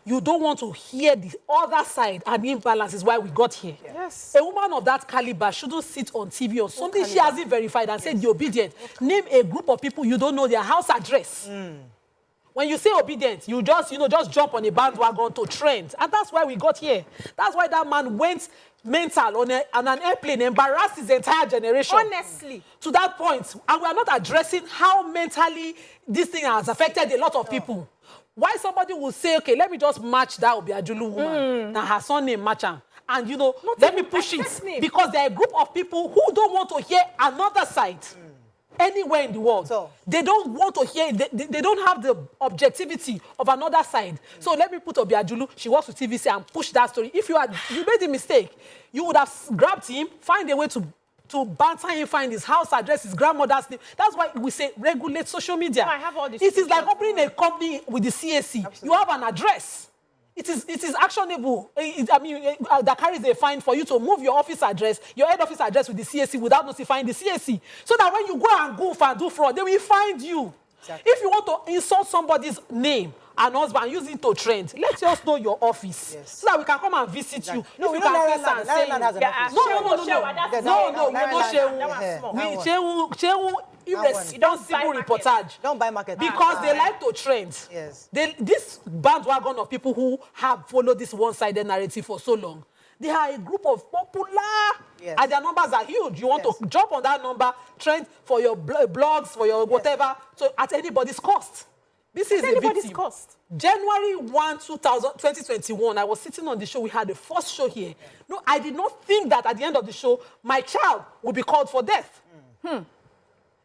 you don't want to hear the other side, and the imbalance is why we got here. Yes. A woman of that caliber shouldn't sit on TV or something she hasn't verified and said the obedient. Name a group of people you don't know their house address. When you say obedient, you just jump on a bandwagon to trend. And that's why we got here. That's why that man went mental on an airplane, embarrassed his entire generation. Honestly. To that point. And we are not addressing how mentally this thing has affected a lot of people. Why somebody will say, okay, let me just match that Obiajulu woman. Now her son name match him. And let me push it. Because there are a group of people who don't want to hear another side. Anywhere in the world. So, they don't want to hear, they don't have the objectivity of another side. So let me put Obiajulu, she works with TVC, and push that story. If you made a mistake, you would have grabbed him, find a way to banter him, find his house address, his grandmother's name. That's why we say regulate social media. No, I have all this. It is like opening a company with the CAC. Absolutely. You have an address. It is actionable. That carries a fine for you to move your office address, your head office address with the CAC without notifying the CAC. So that when you go and goof and do fraud, they will find you. Exactly. If you want to insult somebody's name and husband, use it to trend, let us know your office. So that we can come and visit you. No, we don't have irresponsible reportage. Don't buy market. Because they like to trend. Yes. This bandwagon of people who have followed this one-sided narrative for so long, they are a group of popular, and their numbers are huge. You want to jump on that number, trend for your blogs, for your whatever, so at anybody's cost. This is anybody's cost. January 1, 2021, I was sitting on the show. We had the first show here. No, I did not think that at the end of the show, my child would be called for death.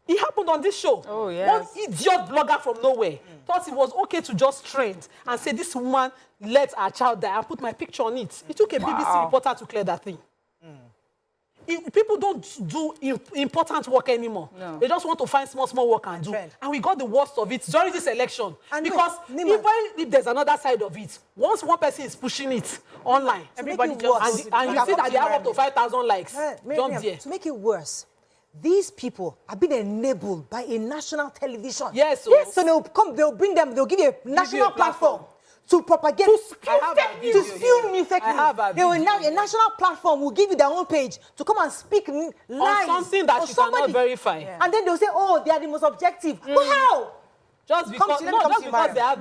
It happened on this show. Oh, yes. One idiot blogger from nowhere thought it was okay to just trend and say this woman let her child die and put my picture on it. It took a BBC reporter to clear that thing. people don't do important work anymore. No. They just want to find small work and do. Trend. And we got the worst of it during this election. And because wait, Nima, even if there's another side of it, once one person is pushing it online, everybody and just you see that they have up to 5,000 likes, jump there. to make it worse, these people are being enabled by a national television. Yes, So they'll bring them, they'll give you a national platform to propagate, to spew new fake news. A national platform will give you their own page to come and speak lies on something that you cannot verify. Yeah. And then they'll say, oh, they are the most objective. But how? Just because, they have the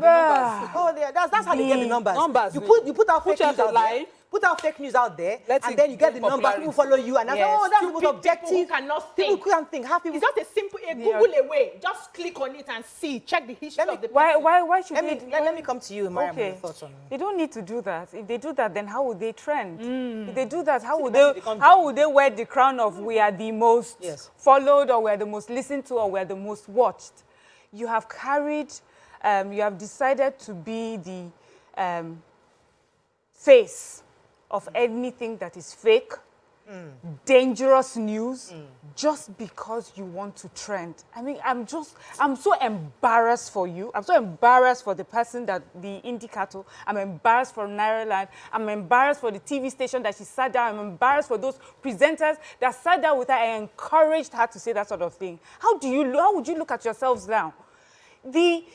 numbers. Oh, that's how they get the numbers. You put out fake news out there. Put out fake news out there, and then you get the numbers. People follow you, and that's that's the most objective. People who cannot think. People can't think. Half people. It's just a simple Google away. Just click on it and see. Check the history of the person. Why should let me come to you, Mariam, with your thoughts on They don't need to do that. If they do that, then how would they trend? If they do that, how would they wear the crown of we are the most followed, or we are the most listened to, or we are the most watched? You have carried, you have decided to be the face of anything that is fake, dangerous news, just because you want to trend. I mean, I'm so embarrassed for you. I'm so embarrassed for the person that the indicator. I'm embarrassed for Airline. I'm embarrassed for the TV station that she sat down. I'm embarrassed for those presenters that sat down with her and encouraged her to say that sort of thing. How would you look at yourselves now? The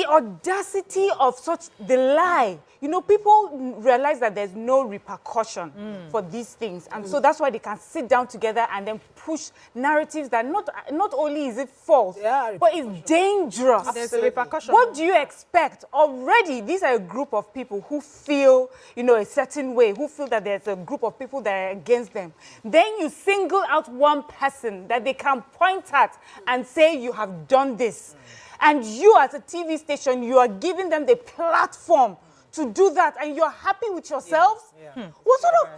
audacity of the lie. You know, people realize that there's no repercussion for these things. And so that's why they can sit down together and then push narratives that not only is it false, but it's dangerous. There's a repercussion. What do you expect? Already, these are a group of people who feel, a certain way, who feel that there's a group of people that are against them. Then you single out one person that they can point at and say, you have done this. And you, as a TV station, you are giving them the platform to do that, and you're happy with yourselves? What sort of,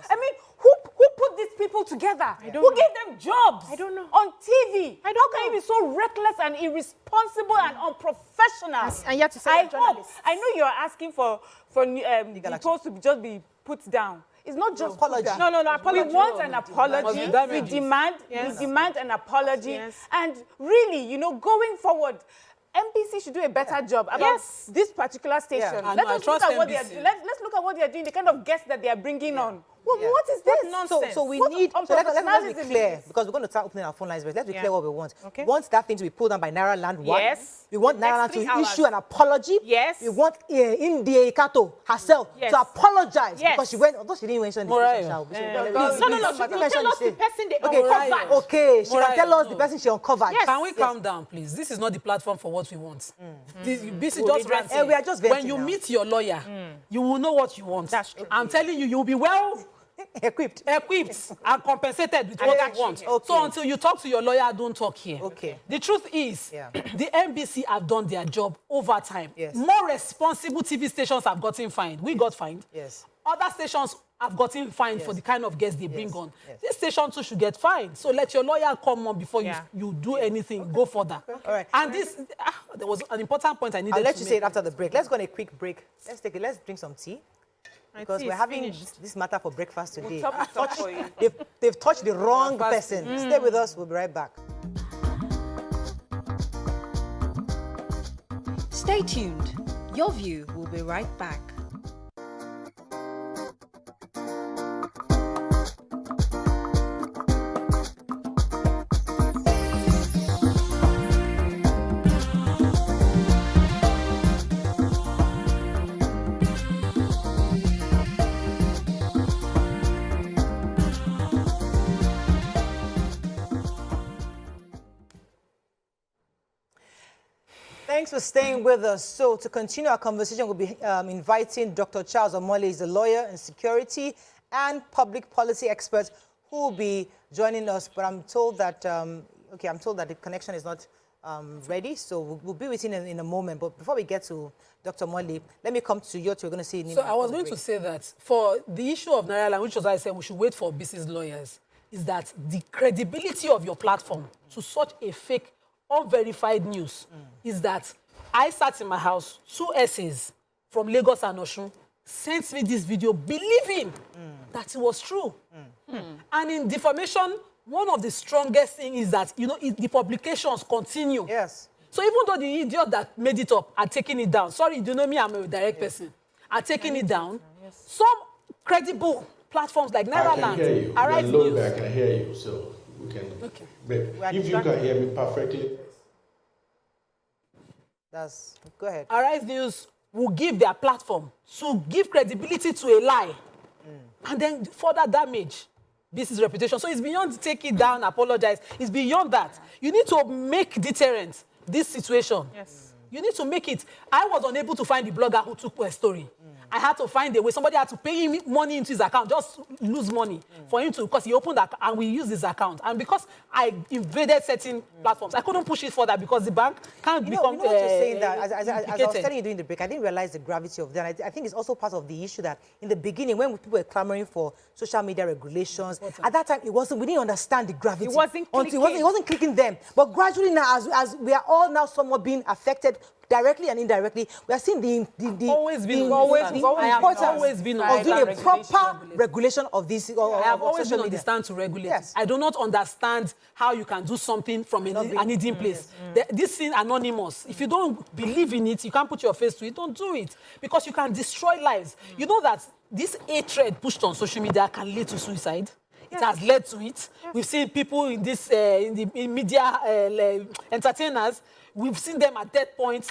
who put these people together? Who gave them jobs? I don't know. On TV? How can you be so reckless and irresponsible and unprofessional? And yet to say journalists. I know you're asking for the post to just be put down. It's not just apology. No, apology. We want an apology. We demand an apology. Yes. And really, going forward, MBC should do a better job about this particular station. Let's look at what they are doing, the kind of guests that they are bringing on. Well, what is this? Nonsense. So let's be clear, because we're going to start opening our phone lines, but let's be clear what we want. Okay. We want that thing to be pulled down by Nairaland. Yes. We want Nairaland to issue an apology. Yes. We want India Kato herself to apologize because she went, although she didn't mention the No, she can tell us the person they uncovered. Okay, she can tell us the person she uncovered. Yes. Can we calm down, please? This is not the platform for what we want. This is just ranting. We are just venting. When you meet your lawyer, you will know what you want. That's true. I'm telling you, you'll be well equipped and compensated with what you want. Okay. So until you talk to your lawyer, don't talk here. Okay. The truth is, the NBC have done their job over time. Yes. More responsible TV stations have gotten fined. We got fined. Yes. Other stations have gotten fined for the kind of guests they bring on. Yes. This station too should get fined. So let your lawyer come on before you do anything. Go further. All right. And there was an important point I needed to make. I'll let you say it after the break. Let's go on a quick break. Let's drink some tea. Because we're having this matter for breakfast today. They've touched the wrong person. Stay with us. We'll be right back. Stay tuned. Your View will be right back. Thanks for staying with us. So to continue our conversation, we'll be inviting Dr. Charles Omole. He's a lawyer in security and public policy expert who will be joining us. But I'm told that, the connection is not ready. So we'll be with him in a moment. But before we get to Dr. Omole, let me come to you. We're going to see. So I was going to say that for the issue of Nairaland, which was I said we should wait for business lawyers, is that the credibility of your platform to such a fake, unverified news is that I sat in my house, 2 essays from Lagos and Osun, sent me this video believing that it was true. And in defamation, one of the strongest things is that, the publications continue. Yes. So even though the idiot that made it up are taking it down, sorry, you know me, I'm a direct person, are taking it down, some credible platforms like Netherlands, I can hear you. Airline You're low, News. I can hear you, so we can. Okay. If you can hear me perfectly. Go ahead. Arise News will give their platform to give credibility to a lie and then further damage business reputation. So it's beyond take it down, apologize. It's beyond that. You need to make deterrent this situation. Yes. You need to make it. I was unable to find the blogger who took a story. I had to find a way. Somebody had to pay him money into his account, just lose money for him to, because he opened that and we used his account. And because I invaded certain platforms, I couldn't push it further because the bank can't become. You know what you're saying, that as I was telling you during the break, I didn't realize the gravity of that. I think it's also part of the issue that in the beginning, when people were clamoring for social media regulations, at that time we didn't understand the gravity. It wasn't clicking. It wasn't clicking them. But gradually now, as we are all now somewhat being affected directly and indirectly, we are seeing the importance of doing a proper regulation of this. I have always been on the stand to regulate. Yes. I do not understand how you can do something from an hidden place. This thing anonymous. If you don't believe in it, you can't put your face to it. Don't do it, because you can destroy lives. You know that this hatred pushed on social media can lead to suicide. It has led to it. We've seen people in this in media entertainers. We've seen them at that point,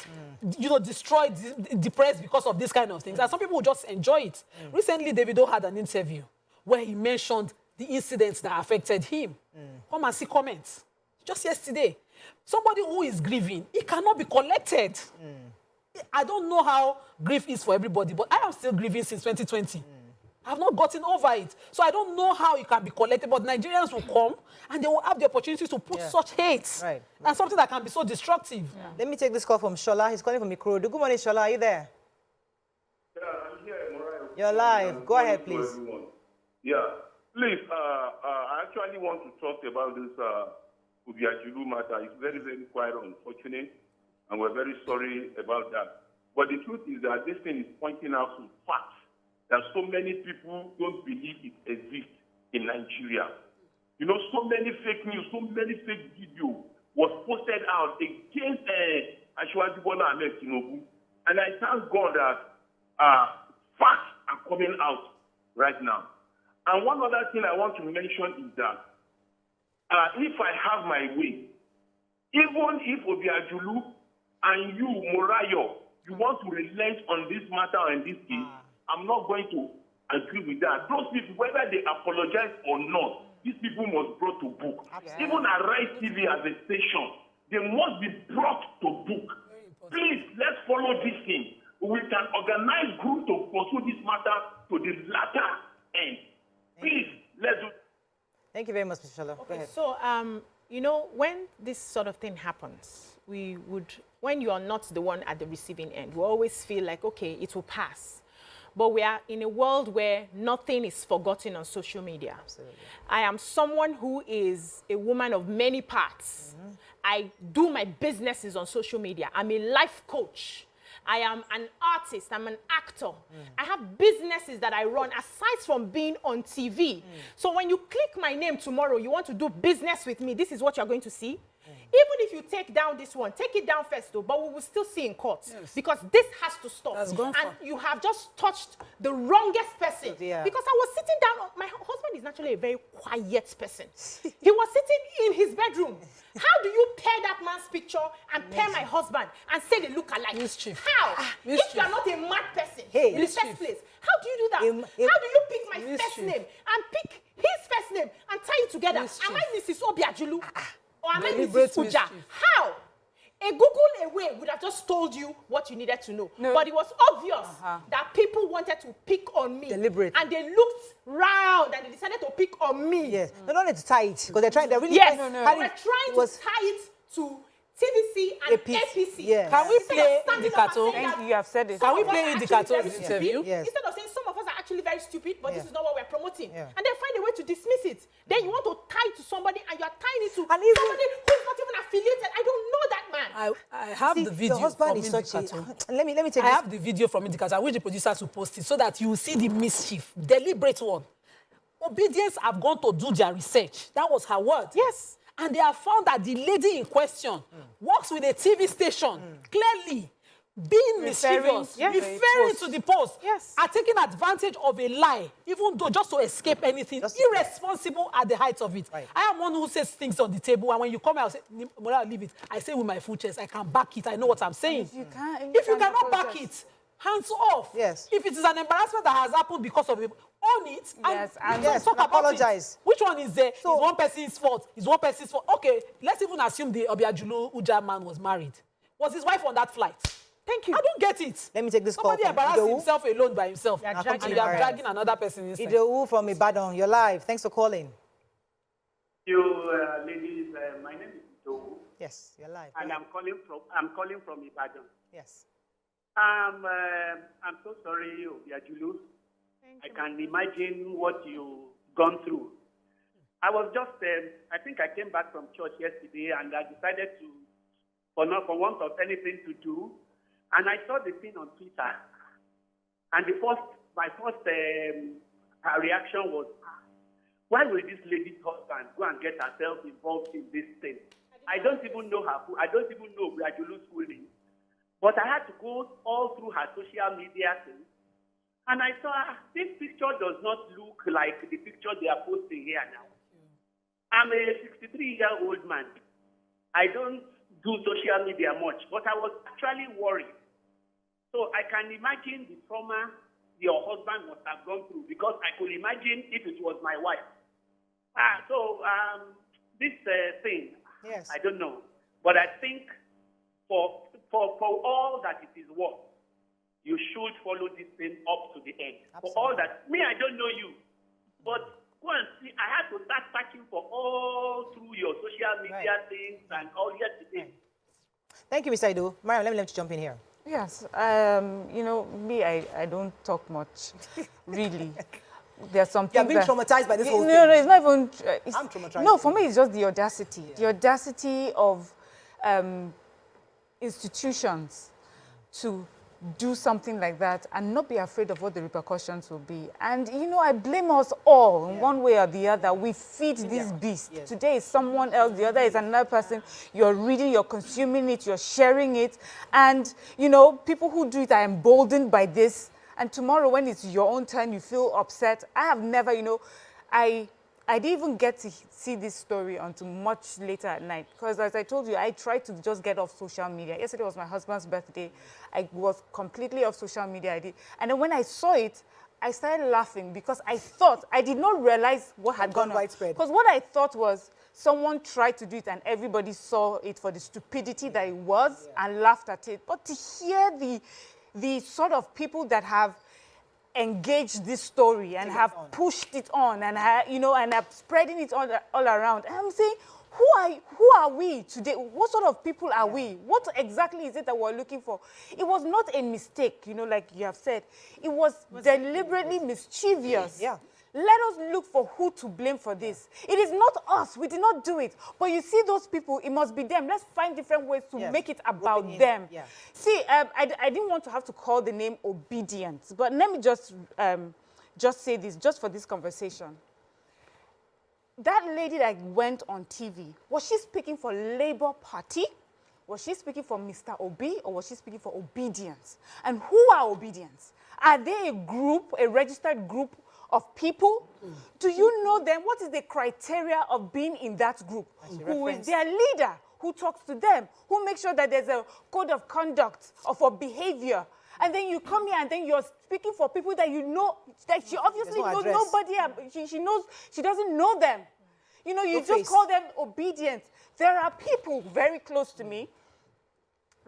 destroyed, depressed because of this kind of things. And some people just enjoy it. Recently, Davido had an interview where he mentioned the incidents that affected him. Come and see comments. Just yesterday, somebody who is grieving, it cannot be collected. I don't know how grief is for everybody, but I am still grieving since 2020. I've not gotten over it. So I don't know how it can be collected, but Nigerians will come and they will have the opportunity to put such hate. Right. And something that can be so destructive. Let me take this call from Shola. He's calling from Ikorodu. Good morning, Shola. Are you there? Yeah, I'm here, Morayo. You're live. Go ahead, please. Yeah. Please, I actually want to talk about this Ubiajulu matter. It's very, very quite unfortunate, and we're very sorry about that. But the truth is that this thing is pointing out some facts that so many people don't believe it exists in Nigeria. So many fake news, so many fake videos was posted out against Ashwaji Bola Ahmed Tinubu. And I thank God that facts are coming out right now. And one other thing I want to mention is that if I have my way, even if Obiajulu and you, Morayo, you want to relent on this matter and this case, I'm not going to agree with that. Those people, whether they apologize or not, these people must be brought to book. Absolutely. Even Arise TV as a station, they must be brought to book. Please, let's follow this thing. We can organize groups to pursue this matter to the latter end. Please, let's do. Thank you very much, Mr. Shola. Go ahead. So, when this sort of thing happens, when you are not the one at the receiving end, we always feel like, okay, it will pass. But we are in a world where nothing is forgotten on social media. Absolutely. I am someone who is a woman of many parts. I do my businesses on social media. I'm a life coach. I am an artist. I'm an actor. I have businesses that I run aside from being on TV. So when you click my name tomorrow, you want to do business with me, this is what you're going to see. Even if you take down this one, take it down first though, but we will still see in court. Because this has to stop. And you have just touched the wrongest person. Because I was sitting down, my husband is naturally a very quiet person. He was sitting in his bedroom. How do you pair that man's picture and pair my husband and say they look alike? Mischief. How? If you are not a mad person in the first place, how do you do that? How do you pick my first name and pick his first name and tie it together? Am I Mrs. Obiajulu? Or am I Mrs. Uja? How? A Google away would have just told you what you needed to know. But it was obvious that people wanted to pick on me. Deliberately. And they looked round and they decided to pick on me. Yes. They don't need to tie it because they're really They're trying to tie it to TVC and APC. Yes. Can we play Indicator? You have said it. Can we play Indicator's interview? Yes. Instead of saying some of us are actually very stupid, but this is not what we're promoting. And then find a way to dismiss it. Then you want to tie it to somebody and you're tying it to somebody who's not even affiliated. I don't know that man. I have the video. Your husband from is such a... Indicator. Let me take I this. have the video from Indicator. I wish the producers would post it so that you will see the mischief, deliberate one. Obedience have gone to do their research. That was her word. Yes. And they have found that the lady in question works with a TV station, clearly being mischievous, referring to the post, are taking advantage of a lie, even though just to escape anything, irresponsible at the height of it. Right. I am one who says things on the table, and when you come out, I say, Morayo, leave it. I say with my full chest, I can back it. I know what I'm saying. If you cannot back it, hands off. Yes. If it is an embarrassment that has happened because of it, own it and talk about it. Which one is there? So, is one person's fault? Is one person's fault? Okay, let's even assume the Obiajulu Uja man was married. Was his wife on that flight? Thank you. I don't get it. Let me take this call. Somebody embarrassed himself alone by himself. And you are dragging another person inside. Idowu from Ibadan, you're live. Thanks for calling. You ladies, my name is Idowu. Yes, you're live. And I'm calling from Ibadan. Yes. I'm so sorry, Obiajulu. I can imagine what you've gone through. I was just, I think I came back from church yesterday and I decided to, for want of anything to do, and I saw the thing on Twitter. And my first reaction was, why will this lady's husband go and get herself involved in this thing? I don't even know her. I don't even know Obiajulu's full name. But I had to go all through her social media thing. And I saw this picture does not look like the picture they are posting here now. I'm a 63-year-old man. I don't do social media much, but I was actually worried. So I can imagine the trauma your husband must have gone through, because I could imagine if it was my wife. This thing, yes. I don't know. But I think for all that it is worth, you should follow this thing up to the end. Absolutely. For all that, I don't know you, but go and see. I had to start searching for all through your social media things and all yesterday. Thank you, Mr. Idowu. Mariam, let me let you jump in here. Yes, you know, me, I don't talk much, really. There's something. You're being traumatized by this whole thing. No, it's not even. I'm traumatized. No, for me, it's just the audacity. Yeah. The audacity of institutions to do something like that and not be afraid of what the repercussions will be. And, you know, I blame us all in one way or the other. We feed this beast. Yes. Today is someone else, the other is another person. You're reading, you're consuming it, you're sharing it. And, you know, people who do it are emboldened by this. And tomorrow when it's your own turn, you feel upset. I have never, you know, I didn't even get to see this story until much later at night. Because as I told you, I tried to just get off social media. Yesterday was my husband's birthday. I was completely off social media. And then when I saw it, I started laughing because I did not realize what had gone widespread. Because what I thought was someone tried to do it and everybody saw it for the stupidity that it was and laughed at it. But to hear the sort of people that have engaged this story and have pushed it on and you know, and are spreading it all around. And I'm saying, who are we today? What sort of people are we? What exactly is it that we're looking for? It was not a mistake, you know, like you have said. It was deliberately mischievous. Yeah. Let us look for who to blame for this. It is not us. We did not do it. But you see those people, it must be them. Let's find different ways to make it about them. Yeah. See, I didn't want to have to call the name obedience, but let me just say this, just for this conversation. That lady that went on TV, was she speaking for Labour Party? Was she speaking for Mr. Obi, or was she speaking for obedience? And who are obedience? Are they a group, a registered group of people? Do you know them? What is the criteria of being in that group? Who is their leader? Who talks to them? Who makes sure that there's a code of conduct or for behavior? And then you come here and then you're speaking for people that you know, that she obviously knows nobody. She doesn't know them. You know, you just call them obedient. There are people very close to me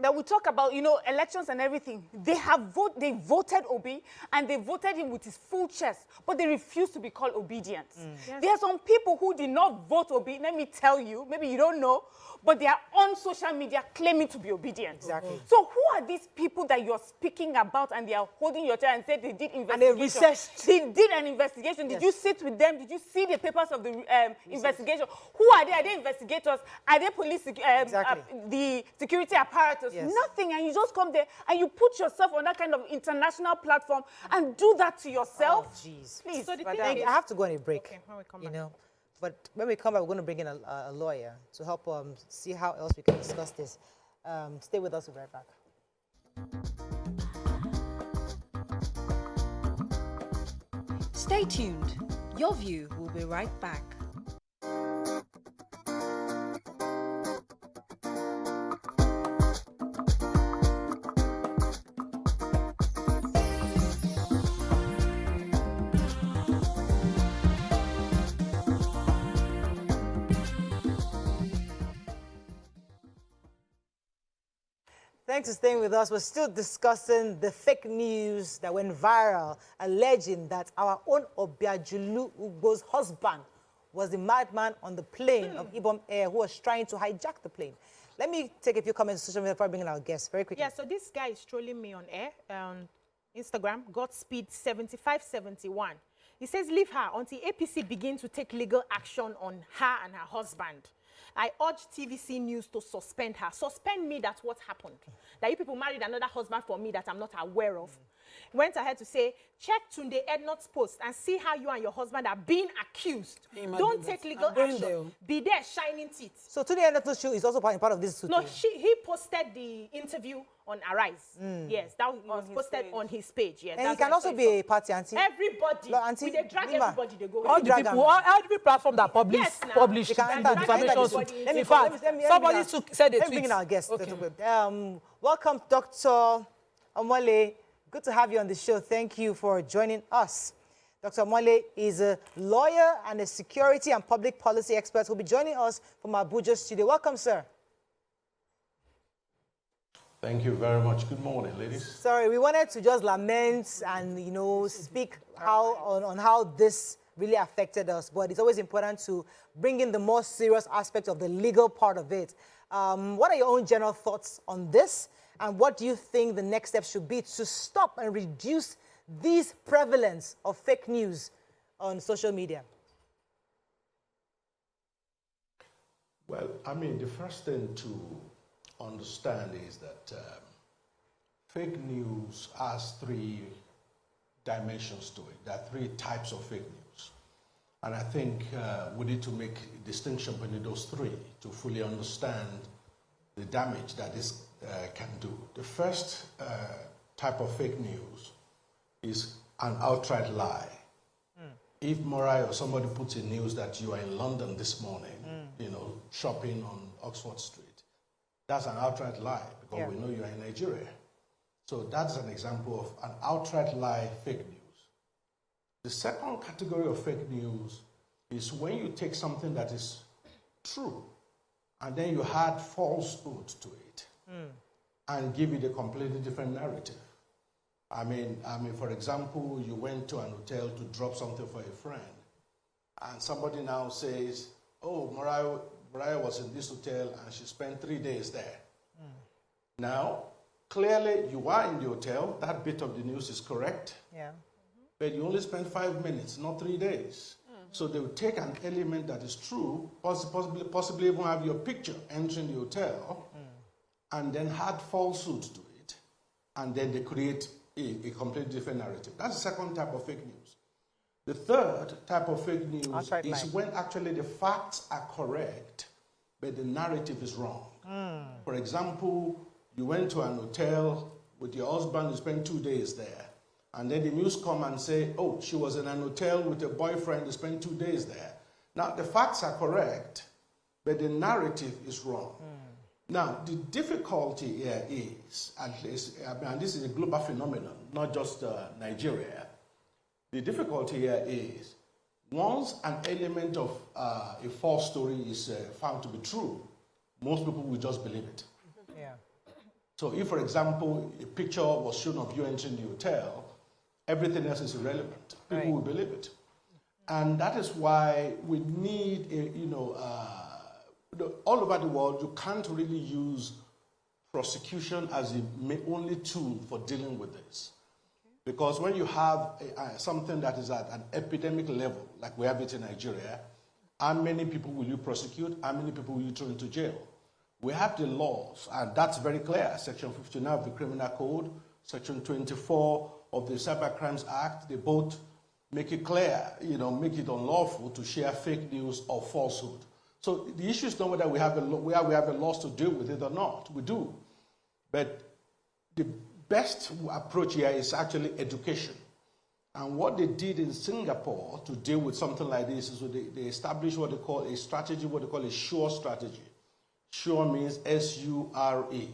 that we talk about, you know, elections and everything. They voted Obi and they voted him with his full chest, but they refuse to be called obedient. Yes. There are some people who did not vote Obi, let me tell you, maybe you don't know, but they are on social media claiming to be obedient. Exactly. So who are these people that you're speaking about and they are holding your chair and said they did investigation? And they researched. They did an investigation. Yes. Did you sit with them? Did you see the papers of the investigation? Who are they? Are they investigators? Are they police? The security apparatus? Yes. Nothing. And you just come there and you put yourself on that kind of international platform and do that to yourself. Oh, jeez. Please. So the madam. thing is, I have to go on a break. Okay, when we come you back. know, but when we come back, we're going to bring in a lawyer to help see how else we can discuss this. Stay with us. We'll be right back. Stay tuned. Your View will be right back. Thanks for staying with us. We're still discussing the fake news that went viral, alleging that our own Obiajulu Ugbo's husband was the madman on the plane of Ibom Air who was trying to hijack the plane. Let me take a few comments on social media before bringing our guests very quickly. Yeah, so this guy is trolling me on air, on Instagram, Godspeed7571. He says, leave her until APC begin to take legal action on her and her husband. I urge TVC News to suspend her. Suspend me, that's what happened. That you people married another husband for me that I'm not aware of. Went ahead to say, check Tunde Ednot's post and see how you and your husband are being accused. Don't take legal action. Be there shining teeth. So Tunde Ednot's show is also part of this suit. No, he posted the interview on Arise. Yes, that was posted on his page. Yes, and he can also be a party auntie. Everybody. Look, auntie, they drag Lima, everybody, they go. All the people, every platform that publish Yes, defamation. In fact, somebody said a tweet. Bring in our guest. Okay. Welcome, Dr. Omole. Good to have you on the show. Thank you for joining us. Dr. Omole is a lawyer and a security and public policy expert who will be joining us from Abuja studio. Welcome, sir. Thank you very much. Good morning, ladies. Sorry, we wanted to just lament and, speak on how this really affected us, but it's always important to bring in the more serious aspect of the legal part of it. What are your own general thoughts on this, and what do you think the next step should be to stop and reduce this prevalence of fake news on social media? Well, I mean, the first thing to understand is that fake news has three dimensions to it. There are three types of fake news. And I think we need to make a distinction between those three to fully understand the damage that this can do. The first type of fake news is an outright lie. If Morayo, somebody puts in news that you are in London this morning, shopping on Oxford Street, that's an outright lie because we know you are in Nigeria. So that's an example of an outright lie fake news. The second category of fake news is when you take something that is true and then you add falsehood to it and give it a completely different narrative. I mean, for example, you went to an hotel to drop something for a friend and somebody now says, oh, Morayo was in this hotel and she spent 3 days there. Now, clearly you are in the hotel, that bit of the news is correct. Yeah. But you only spent 5 minutes, not 3 days. So they will take an element that is true, possibly even have your picture entering the hotel, and then add falsehood to it, and then they create a completely different narrative. That's the second type of fake news. The third type of fake news is when actually the facts are correct, but the narrative is wrong. For example, you went to an hotel with your husband, you spent 2 days there. And then the news come and say, oh, she was in an hotel with a boyfriend, you spent 2 days there. Now, the facts are correct, but the narrative is wrong. Now, the difficulty here is, at least, and this is a global phenomenon, not just Nigeria. The difficulty here is, once an element of a false story is found to be true, most people will just believe it. Yeah. So if, for example, a picture was shown of you entering the hotel, everything else is irrelevant. People will believe it. And that is why we need, all over the world, you can't really use prosecution as the only tool for dealing with this. Because when you have something that is at an epidemic level, like we have it in Nigeria, how many people will you prosecute? How many people will you throw into jail? We have the laws, and that's very clear. Section 59 of the Criminal Code, Section 24 of the Cyber Crimes Act, they both make it clear, make it unlawful to share fake news or falsehood. So the issue is not whether we have a laws to deal with it or not. We do. But the best approach here is actually education. And what they did in Singapore to deal with something like this is they established what they call a strategy, what they call a SURE strategy. SURE means S-U-R-E.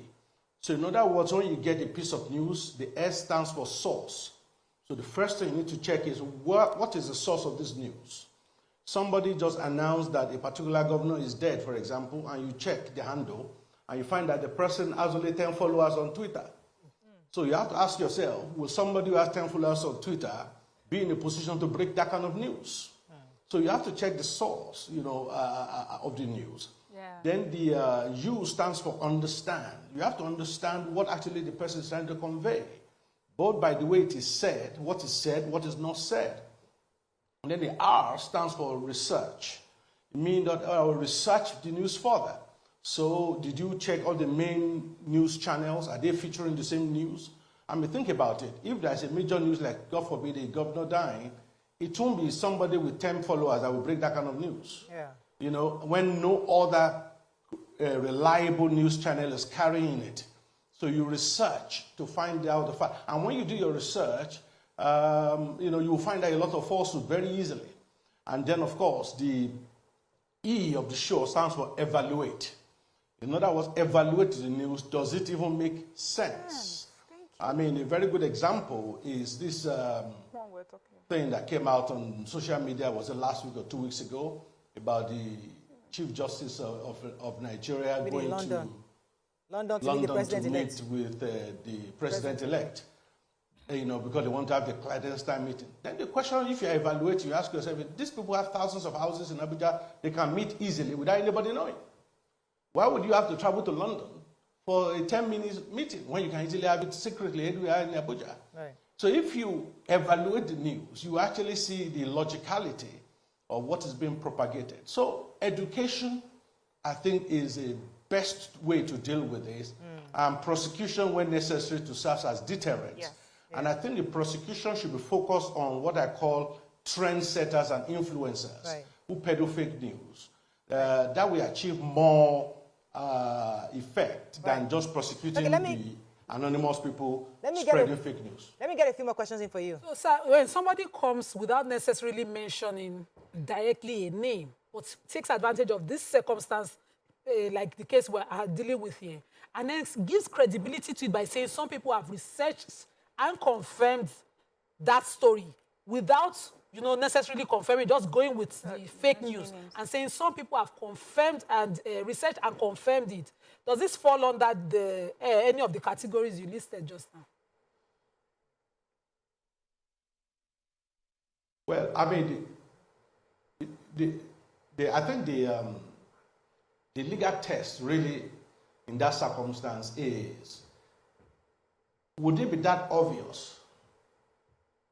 So in other words, when you get a piece of news, the S stands for source. So the first thing you need to check is what is the source of this news? Somebody just announced that a particular governor is dead, for example, and you check the handle, and you find that the person has only 10 followers on Twitter. So you have to ask yourself, will somebody who has 10 followers on Twitter be in a position to break that kind of news? So you have to check the source, of the news. Yeah. Then the U stands for understand. You have to understand what actually the person is trying to convey, both by the way it is said, what is not said. And then the R stands for research. It means that I will research the news further. So did you check all the main news channels? Are they featuring the same news? I mean, think about it. If there's a major news like, God forbid, a governor dying, it won't be somebody with 10 followers that will break that kind of news. Yeah. When no other reliable news channel is carrying it. So you research to find out the fact. And when you do your research, you will find out a lot of falsehood very easily. And then, of course, the E of the SURE stands for evaluate. In other words, evaluate the news. Does it even make sense? I mean, a very good example is this thing that came out on social media, was it last week or 2 weeks ago, about the Chief Justice of Nigeria going to London to meet the president-elect. With the president-elect. Because they want to have the clandestine meeting. Then the question, if you evaluate, you ask yourself, if these people have thousands of houses in Abuja, they can meet easily without anybody knowing. Why would you have to travel to London for a 10-minute meeting when you can easily have it secretly anywhere in Abuja? Right. So if you evaluate the news, you actually see the logicality of what is being propagated. So education, I think, is a best way to deal with this. And prosecution, when necessary, to serve as deterrence. Yes. And I think the prosecution should be focused on what I call trendsetters and influencers who peddle fake news. That will achieve more effect than just prosecuting the anonymous people spreading fake news. Let me get a few more questions in for you. So, sir, when somebody comes without necessarily mentioning directly a name, but takes advantage of this circumstance, like the case we're dealing with here, and then gives credibility to it by saying some people have researched and confirmed that story without, necessarily confirming, just going with the fake news and saying some people have confirmed and researched and confirmed it. Does this fall under any of the categories you listed just now? Well, I mean, I think the legal test really in that circumstance is, would it be that obvious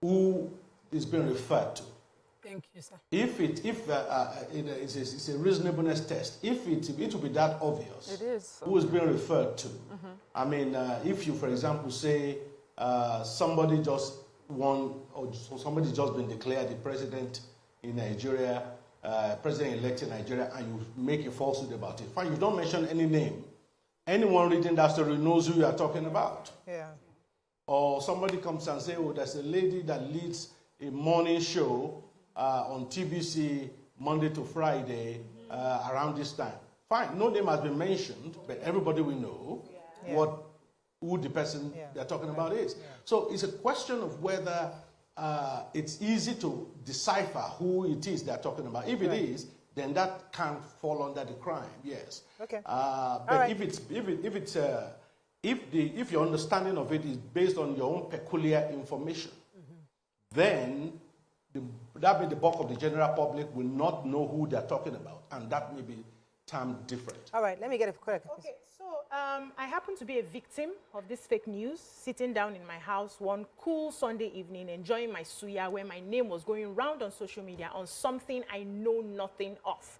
who is being referred to? Thank you, sir. If it's a reasonableness test, if it will be that obvious who is being referred to. I mean, if you, for example, say somebody just won, or somebody just been declared the president in Nigeria, president-elect in Nigeria, and you make a falsehood about it. Fine, you don't mention any name. Anyone reading that story knows who you are talking about. Yeah. Or somebody comes and says, oh, there's a lady that leads a morning show on TBC Monday to Friday around this time. Fine, no name has been mentioned, but everybody will know who the person they're talking about is. Yeah. So it's a question of whether it's easy to decipher who it is they're talking about. If it is, then that can fall under the crime. Yes. Okay. But if your understanding of it is based on your own peculiar information, then that means the bulk of the general public will not know who they're talking about, and that may be termed different. All right, let me get it correct. Okay, so I happen to be a victim of this fake news, sitting down in my house one cool Sunday evening, enjoying my suya, where my name was going round on social media on something I know nothing of.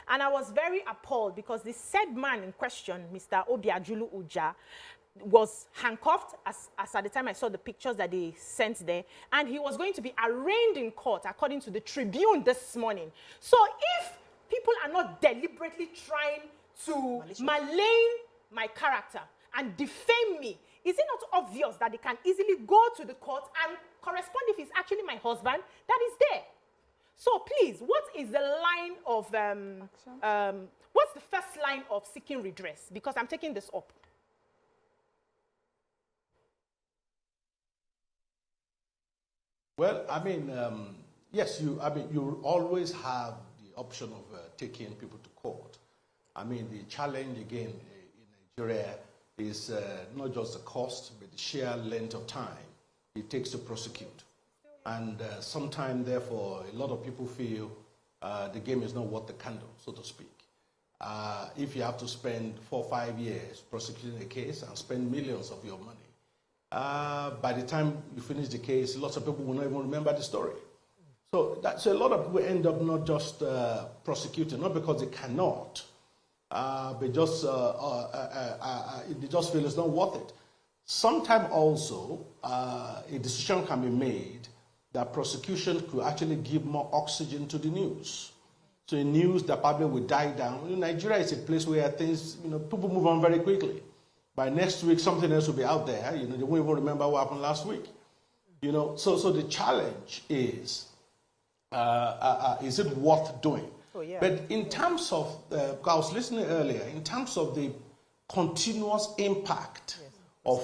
And I was very appalled because the said man in question, Mr. Obiajulu Uja, was handcuffed as at the time I saw the pictures that they sent there, and he was going to be arraigned in court according to the Tribune this morning. So if people are not deliberately trying to malign my character and defame me, is it not obvious that they can easily go to the court and correspond if it's actually my husband that is there? So please, what is the line of, what's the first line of seeking redress? Because I'm taking this up. Well, I mean, yes, you always have the option of taking people to court. I mean, the challenge again in Nigeria is not just the cost, but the sheer length of time it takes to prosecute. And sometimes, therefore, a lot of people feel the game is not worth the candle, so to speak. If you have to spend 4 or 5 years prosecuting a case and spend millions of your money, by the time you finish the case, lots of people will not even remember the story. So a lot of people end up not just prosecuting, not because they cannot, but just they just feel it's not worth it. Sometimes also a decision can be made that prosecution could actually give more oxygen to the news. So a news that probably will die down. Nigeria is a place where things, people move on very quickly. By next week, something else will be out there. They won't even remember what happened last week. So the challenge is it worth doing? Oh, yeah. But in terms of, I was listening earlier, in terms of the continuous impact of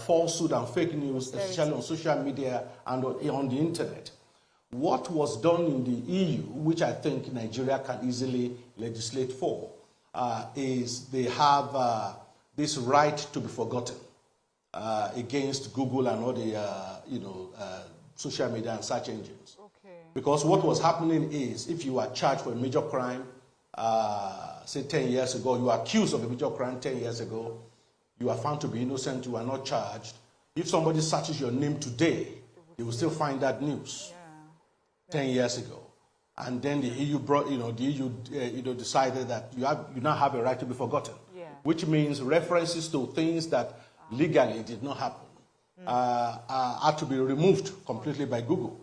falsehood and fake news, especially on social media and on the internet, what was done in the EU, which I think Nigeria can easily legislate for, is they have this right to be forgotten against Google and all the social media and search engines. Okay. Because what was happening is, if you are charged for a major crime, say 10 years ago, you are accused of a major crime 10 years ago, you are found to be innocent, you are not charged. If somebody searches your name today, they will still find that news 10 years ago. And then the EU decided that you now have a right to be forgotten, which means references to things that legally did not happen are to be removed completely by Google.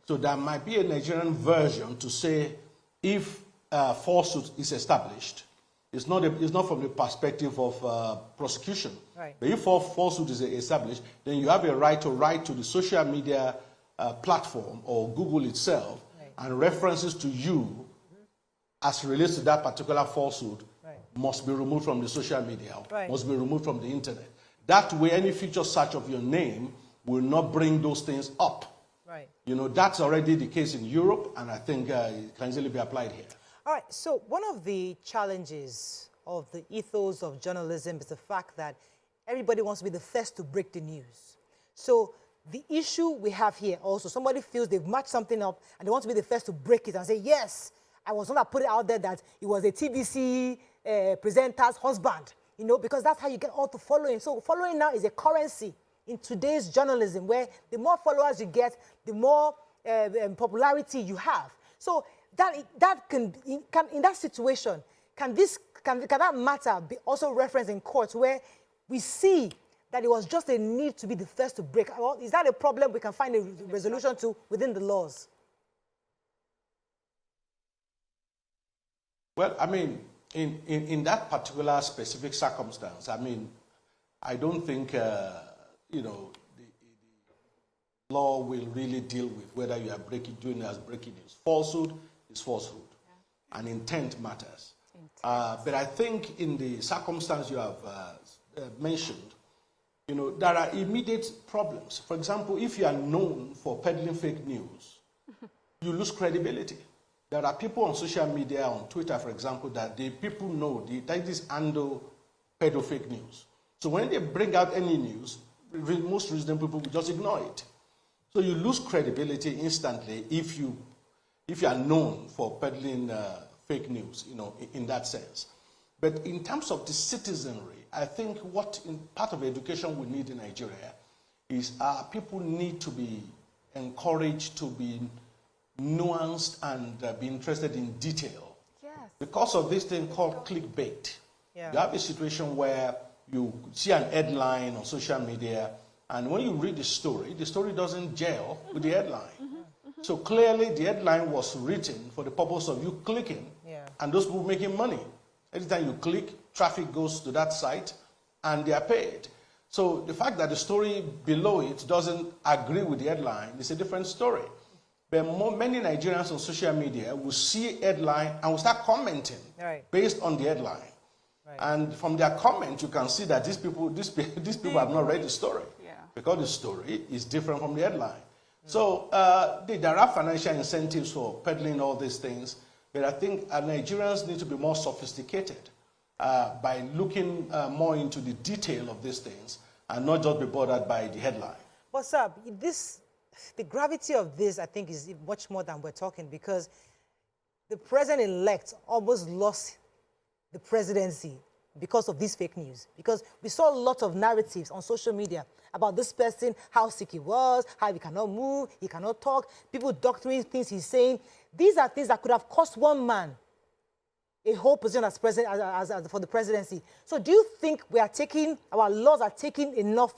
So there might be a Nigerian version to say if falsehood is established, it's not from the perspective of prosecution. Right. But if falsehood is established, then you have a right to write to the social media platform or Google itself, and references to you as relates to that particular falsehood must be removed from the social media, must be removed from the internet. That way, any future search of your name will not bring those things up. Right. That's already the case in Europe, and I think it can easily be applied here. All right, so one of the challenges of the ethos of journalism is the fact that everybody wants to be the first to break the news. So the issue we have here also, somebody feels they've matched something up and they want to be the first to break it and say, yes, I was not put it out there that it was a TVC presenter's husband, because that's how you get all to following. So following now is a currency in today's journalism, where the more followers you get, the more popularity you have. So that can in that situation, can that matter be also referenced in courts where we see that it was just a need to be the first to break? Well, is that a problem we can find a resolution to within the laws? Well, I mean, in that particular specific circumstance, I mean, I don't think, the law will really deal with whether you are doing it as breaking news. Falsehood is falsehood, and intent matters. But I think in the circumstance you have mentioned, there are immediate problems. For example, if you are known for peddling fake news, you lose credibility. There are people on social media, on Twitter, for example, that people know that this handle peddle fake news. So when they bring out any news, most reasonable people will just ignore it. So you lose credibility instantly if you are known for peddling fake news, you know, in that sense. But in terms of the citizenry, I think what in part of education we need in Nigeria is people need to be encouraged to be nuanced and be interested in detail. Yes. Because of this thing called clickbait. Yeah. You have a situation where you see an headline on social media, and when you read the story doesn't gel with the headline. So clearly the headline was written for the purpose of you clicking and those people making money. Every time you click, traffic goes to that site and they are paid. So the fact that the story below it doesn't agree with the headline is a different story. But many Nigerians on social media will see a headline and will start commenting based on the headline. Right. And from their comment, you can see that these people have not read the story because the story is different from the headline. So there are financial incentives for peddling all these things, but I think Nigerians need to be more sophisticated by looking more into the detail of these things and not just be bothered by the headline. What's up? The gravity of this, I think, is much more than we're talking, because the president-elect almost lost the presidency because of these fake news. Because we saw a lot of narratives on social media about this person, how sick he was, how he cannot move, he cannot talk, people doctoring things he's saying. These are things that could have cost one man a whole position as president, for the presidency. So do you think our laws are taking enough,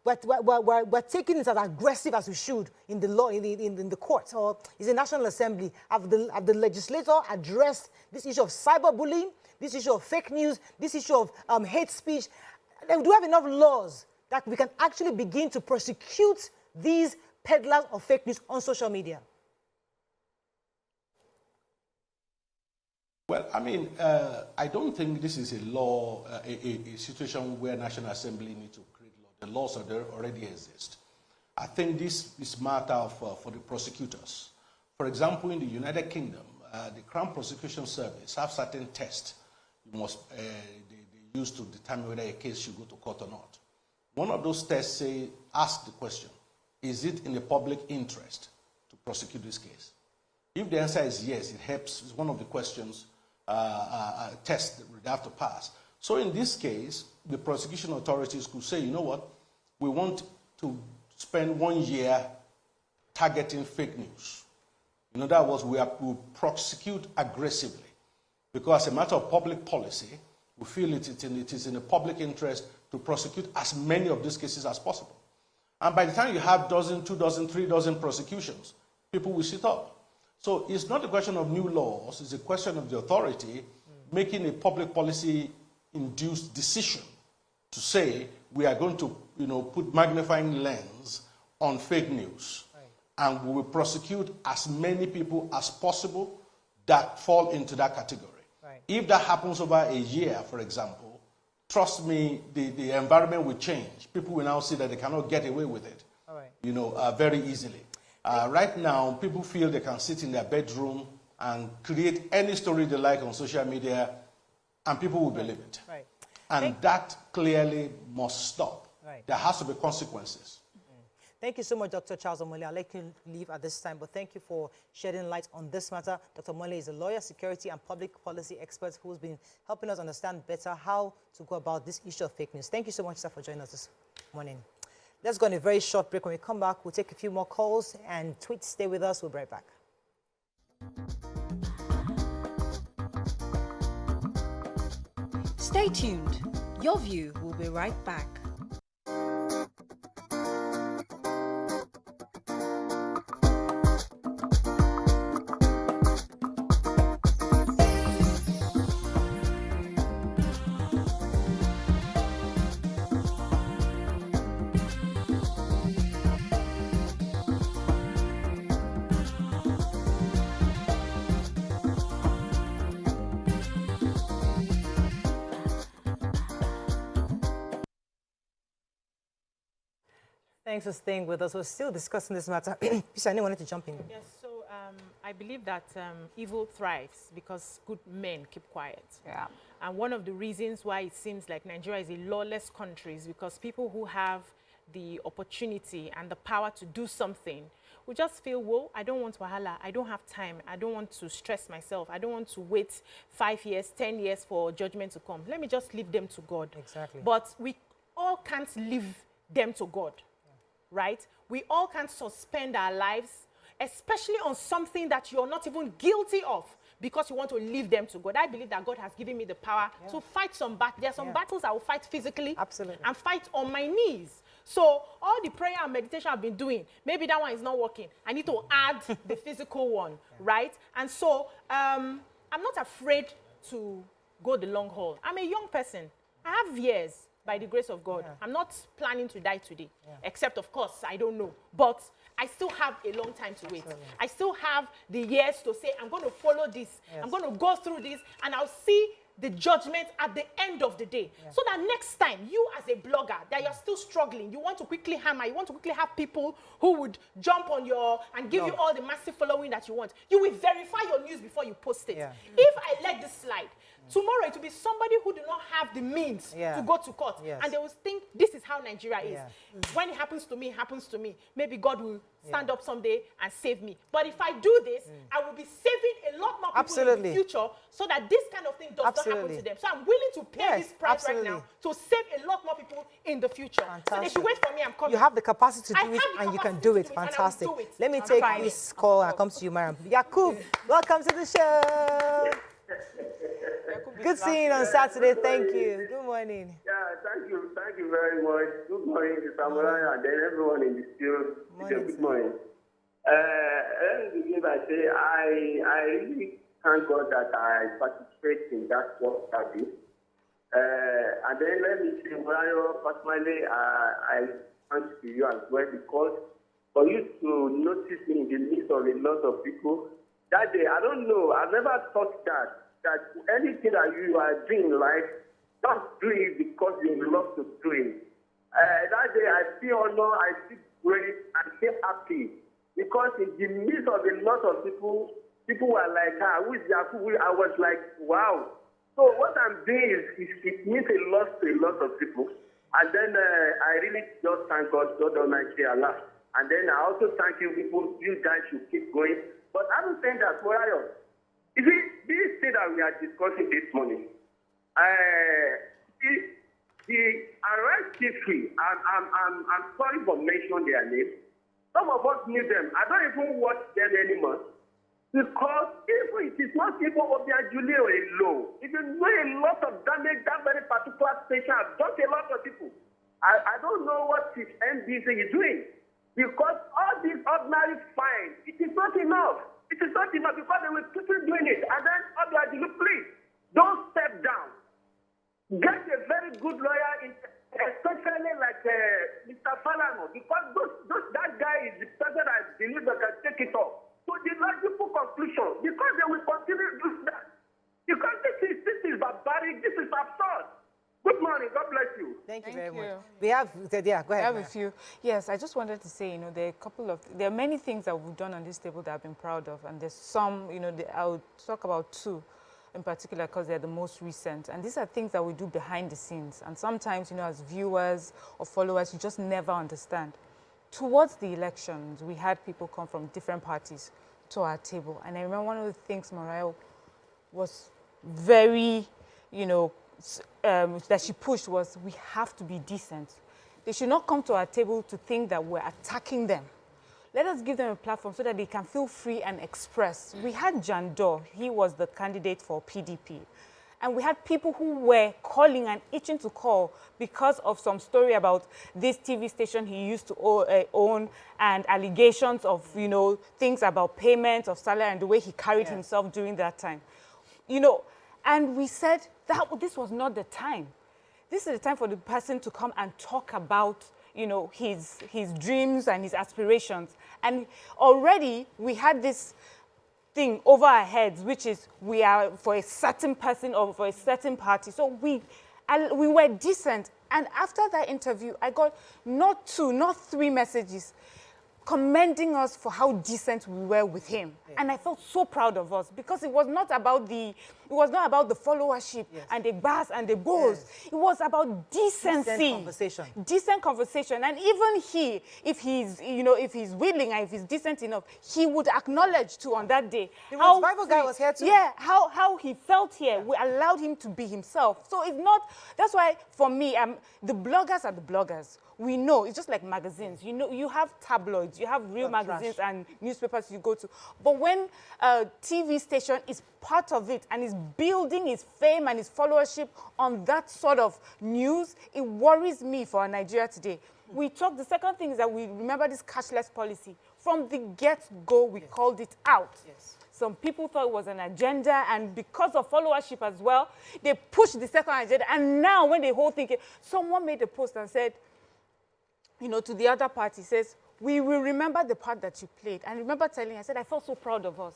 we're taking it as aggressive as we should in the law, in the courts, or is the National Assembly? Have the legislator addressed this issue of cyberbullying, this issue of fake news, this issue of hate speech? Do we have enough laws that we can actually begin to prosecute these peddlers of fake news on social media? Well, I mean, I don't think this is a law, a situation where National Assembly needs to create law. The laws already exist. I think this is matter for the prosecutors. For example, in the United Kingdom, the Crown Prosecution Service have certain tests they use to determine whether a case should go to court or not. One of those tests ask the question, is it in the public interest to prosecute this case? If the answer is yes, it helps. It's one of the questions, tests that we have to pass. So in this case, the prosecution authorities could say, you know what, we want to spend 1 year targeting fake news. In other words, we prosecute aggressively because as a matter of public policy, we feel it is in the public interest to prosecute as many of these cases as possible. And by the time you have dozen, 2 dozen, 3 dozen prosecutions, people will sit up. So it's not a question of new laws, it's a question of the authority making a public policy-induced decision to say we are going to put magnifying lens on fake news. And we will prosecute as many people as possible that fall into that category. If that happens over a year, for example, trust me, the environment will change. People will now see that they cannot get away with it, very easily. Right now, people feel they can sit in their bedroom and create any story they like on social media, and people will believe it. And that clearly must stop. There has to be consequences. Thank you so much, Dr. Charles Omole. I'll let you leave at this time, but thank you for shedding light on this matter. Dr. Omole is a lawyer, security, and public policy expert who's been helping us understand better how to go about this issue of fake news. Thank you so much, sir, for joining us this morning. Let's go on a very short break. When we come back, we'll take a few more calls and tweets. Stay with us. We'll be right back. Stay tuned. Your View will be right back. Thanks for staying with us. We're still discussing this matter. Pisani wanted to jump in. Yes, so I believe that evil thrives because good men keep quiet. Yeah. And one of the reasons why it seems like Nigeria is a lawless country is because people who have the opportunity and the power to do something, we just feel, well, I don't want wahala, I don't have time, I don't want to stress myself, I don't want to wait 5 years, 10 years for judgment to come. Let me just leave them to God. Exactly. But we all can't leave them to God, right? We all can't suspend our lives, especially on something that you're not even guilty of, because you want to leave them to God. I believe that God has given me the power to fight some battles. There are some battles I will fight physically and fight on my knees. So all the prayer and meditation I've been doing, maybe that one is not working. I need to add the physical one, right? And so I'm not afraid to go the long haul. I'm a young person. I have years, by the grace of God. I'm not planning to die today, except, of course, I don't know. But I still have a long time to wait. I still have the years to say, I'm going to follow this. I'm going to go through this, and I'll see the judgment at the end of the day. So that next time, you as a blogger, that you're still struggling, you want to quickly hammer, you want to quickly have people who would jump on your, and give you all the massive following that you want. You will verify your news before you post it. If I let this slide, tomorrow it will be somebody who do not have the means to go to court. And they will think this is how Nigeria is. When it happens to me, it happens to me. Maybe God will stand up someday and save me. But if I do this, I will be saving a lot more people in the future, so that this kind of thing does not happen to them. So I'm willing to pay this price right now to save a lot more people in the future. So they should wait for me, I'm coming. You have the capacity to do it, and you can do it. Fantastic. Let me take this call and come to you, Mariam. Yakub, welcome to the show. Good seeing you on Saturday. Thank you. Good morning. Yeah, thank you. Thank you very much. Good morning to Morayo and then everyone in the studio. Good morning. Let me begin by saying I really thank God that I participate in that work service. And then let me say, Morayo, personally, I thank you as well, because for you to notice me in the midst of a lot of people, that day, I don't know, I never thought that anything that you are doing in life, don't do it because you love to do it. That day, I feel honor, I feel great, I feel happy, because in the midst of a lot of people were like, who is Yaku? I was like, wow. So what I'm doing is it means a lot to a lot of people. And then I really just thank God Almighty Allah. And then I also thank you people, you guys should keep going. But I'm saying that, Morayo, you see, this thing that we are discussing this morning, the arrest history, I'm sorry for mentioning their names. Some of us knew them. I don't even watch them anymore. Because even it is not people of their Julio alone. If you know a lot of damage, that very particular station has done a lot of people. I don't know what this NBC is doing. Because all these ordinary fines, it is not enough. It is not enough because they will keep doing it. And then, please, don't step down. Get a very good lawyer, especially like Mr. Falano, because that guy is the person I believe that can take it off. So the logical conclusion, because they will continue to do that. Because this is barbaric, this is absurd. Good morning. God bless you. Thank you very much. We have, go ahead. I have a few. Yes, I just wanted to say, there are many things that we've done on this table that I've been proud of. And there's some, I'll talk about two in particular because they're the most recent. And these are things that we do behind the scenes. And sometimes, as viewers or followers, you just never understand. Towards the elections, we had people come from different parties to our table. And I remember one of the things Morayo was very, that she pushed was, we have to be decent. They should not come to our table to think that we're attacking them. Let us give them a platform so that they can feel free and express. We had Jandor, he was the candidate for PDP. And we had people who were calling and itching to call because of some story about this TV station he used to own and allegations of, things about payment of salary and the way he carried himself during that time. And we said that this was not the time. This is the time for the person to come and talk about, his dreams and his aspirations. And already we had this thing over our heads, which is we are for a certain person or for a certain party. So we were decent. And after that interview, I got not 2, not 3 messages commending us for how decent we were with him. Yeah. And I felt so proud of us because it was not about the It was not about the followership and the bars and the goals. It was about decency. Decent conversation. Decent conversation. And even he, if he's, you know, if he's willing and if he's decent enough, he would acknowledge too on that day. The revival guy was here too. Yeah, how he felt here. We allowed him to be himself. So it's not, that's why for me, the bloggers are the bloggers. We know, it's just like magazines. You know, you have tabloids, you have real magazines and newspapers you go to. But when a TV station is part of it and is building its fame and its followership on that sort of news, it worries me for Nigeria today. We talked, the second thing is that we remember this cashless policy. From the get-go, we called it out. Some people thought it was an agenda, and because of followership as well, they pushed the second agenda. And now when the whole thing came, someone made a post and said, you know, to the other party, says, we will remember the part that you played. And I remember telling, I said, I felt so proud of us.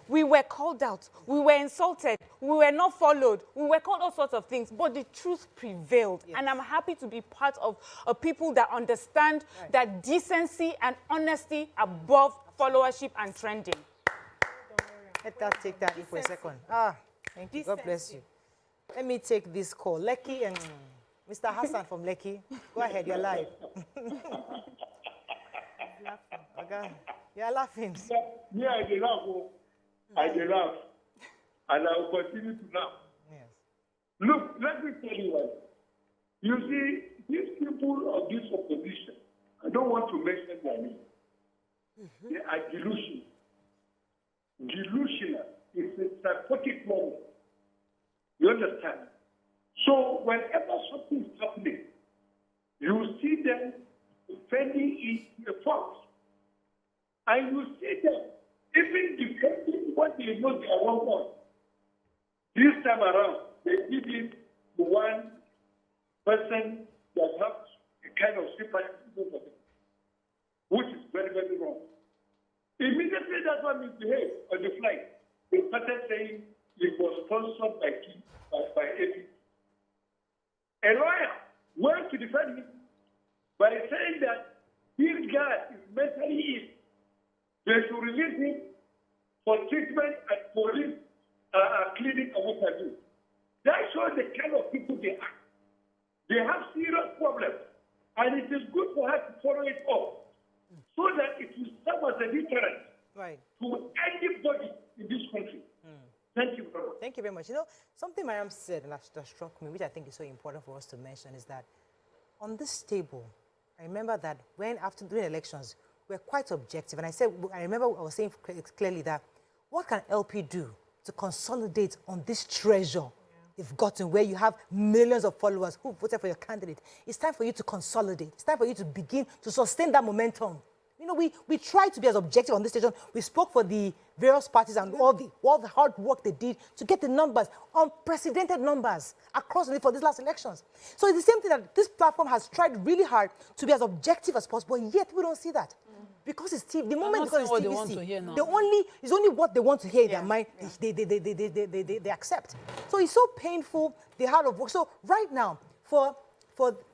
We were called out. We were insulted. We were not followed. We were called all sorts of things. But the truth prevailed. And I'm happy to be part of a people that understand that decency and honesty above followership and trending. Let that take that for a second. Thank you. God bless you. Let me take this call. Lekki and Mr. Hassan from Lekki. Go ahead, you're live. Okay. You're laughing. Yeah, I did laugh. I did laugh. And I will continue to laugh. Yes. Look, let me tell you what. You see, these people of this opposition, I don't want to mention their name. They are delusional. Delusional is a psychotic moment. You understand? So whenever something is happening, you see them defending it in the force. And you see them even defending what they know they are wrong on. This time around, they did it to one person that has a kind of sympathy for them, which is very, very wrong. Immediately, that's what we behave on the flight. They started saying it was sponsored by AP. A lawyer went to defend him by saying that this guy is mentally ill. They should release him for treatment at police clinic and what have you. That shows the kind of people they are. They have serious problems, and it is good for her to follow it up so that it will serve as a deterrent to anybody in this country. Thank you very much. Thank you very much. You know, something Mariam said and that struck me, which I think is so important for us to mention, is that on this table, I remember that during elections, we're quite objective. And I remember I was saying clearly that what can LP do to consolidate on this treasure you've gotten, where you have millions of followers who voted for your candidate? It's time for you to consolidate. It's time for you to begin to sustain that momentum. You know, we try to be as objective on this station. We spoke for the various parties and all the hard work they did to get the numbers, unprecedented numbers across for these last elections. So it's the same thing that this platform has tried really hard to be as objective as possible, yet we don't see that. Because it's TV, the moment because it's TVC, they want to hear now. It's only what they want to hear in their mind, they accept. So it's so painful, the hard of work. So right now, for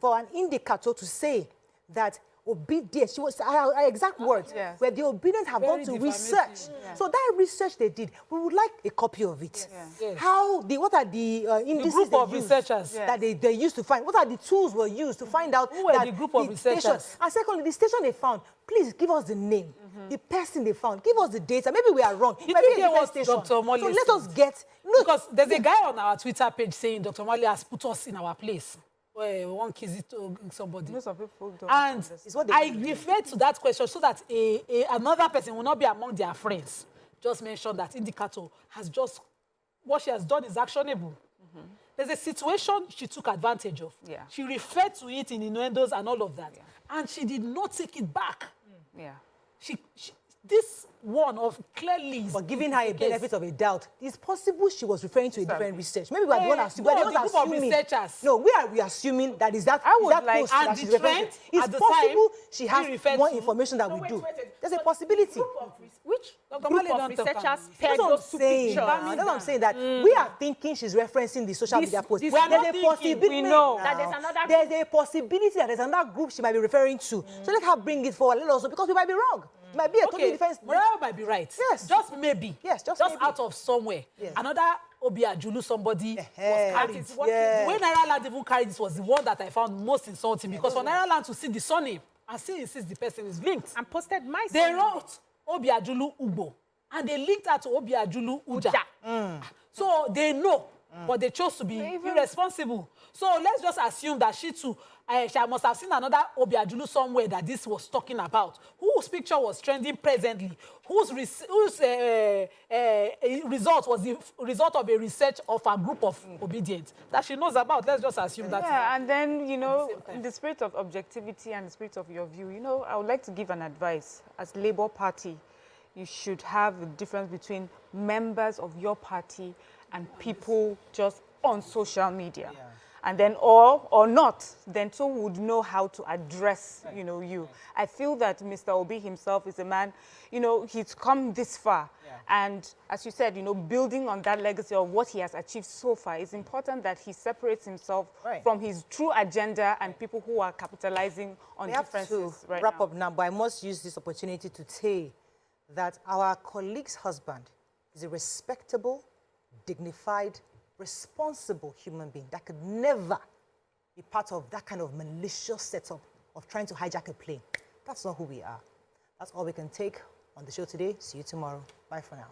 an indicator to say that obedience, she was our exact words, where the obedience have gone to research. So that research they did, we would like a copy of it. What are the indices group of researchers that they used to find? What are the tools were used to find out who were the group of researchers? And secondly, the station they found, please give us the name, the person they found, give us the data. Maybe we are wrong. You think they want Dr. Molly? So let us get because there's a guy on our Twitter page saying Dr. Molly has put us in our place. One kiss it to somebody. Some people don't. And I refer to that question so that another person will not be among their friends. Just mention that indicator has just, what she has done is actionable. There's a situation she took advantage of. She referred to it in innuendos and all of that. And she did not take it back. This one of clearly... But giving her a benefit of a doubt, it's possible she was referring to a different research. Maybe we are going to assume. No, we are assuming that is that post that she's referring to. It's possible she has more information than we do. There's a possibility. Which group of researchers paired those two pictures? That's what I'm saying, that we are thinking she's referencing the social media post. There's a possibility that there's a possibility that there's another group she might be referring to. So let her bring it forward. Let us know, because we might be wrong. Might be a totally different. Morayo might be right. Yes. Just maybe. Yes, just maybe. out of somewhere. Yes. Another Obiajulu somebody was carried. Yes. When Naira Land even carried this was the one that I found most insulting because for Naira Land to see the surname and still insist the person is linked. And posted my They wrote Obiajulu Ugbo and they linked her to Obiajulu Uja. So they know, but they chose to be irresponsible. So let's just assume that she too, she must have seen another Obiajulu somewhere that this was talking about, whose picture was trending presently, whose result was the result of a research of a group of obedience that she knows about. Let's just assume that. Yeah, and then, you know, in the spirit of objectivity and the spirit of your view, you know, I would like to give an advice. As Labour Party, you should have a difference between members of your party and people just on social media. Yeah. And then, or not, then so would know how to address, you know, you. I feel that Mr. Obi himself is a man, you know, he's come this far. Yeah. And as you said, you know, building on that legacy of what he has achieved so far, it's important that he separates himself from his true agenda and people who are capitalizing on differences right now. Wrap up now, but I must use this opportunity to say that our colleague's husband is a respectable, dignified, responsible human being that could never be part of that kind of malicious setup of trying to hijack a plane. That's not who we are. That's all we can take on the show today. See you tomorrow. Bye for now.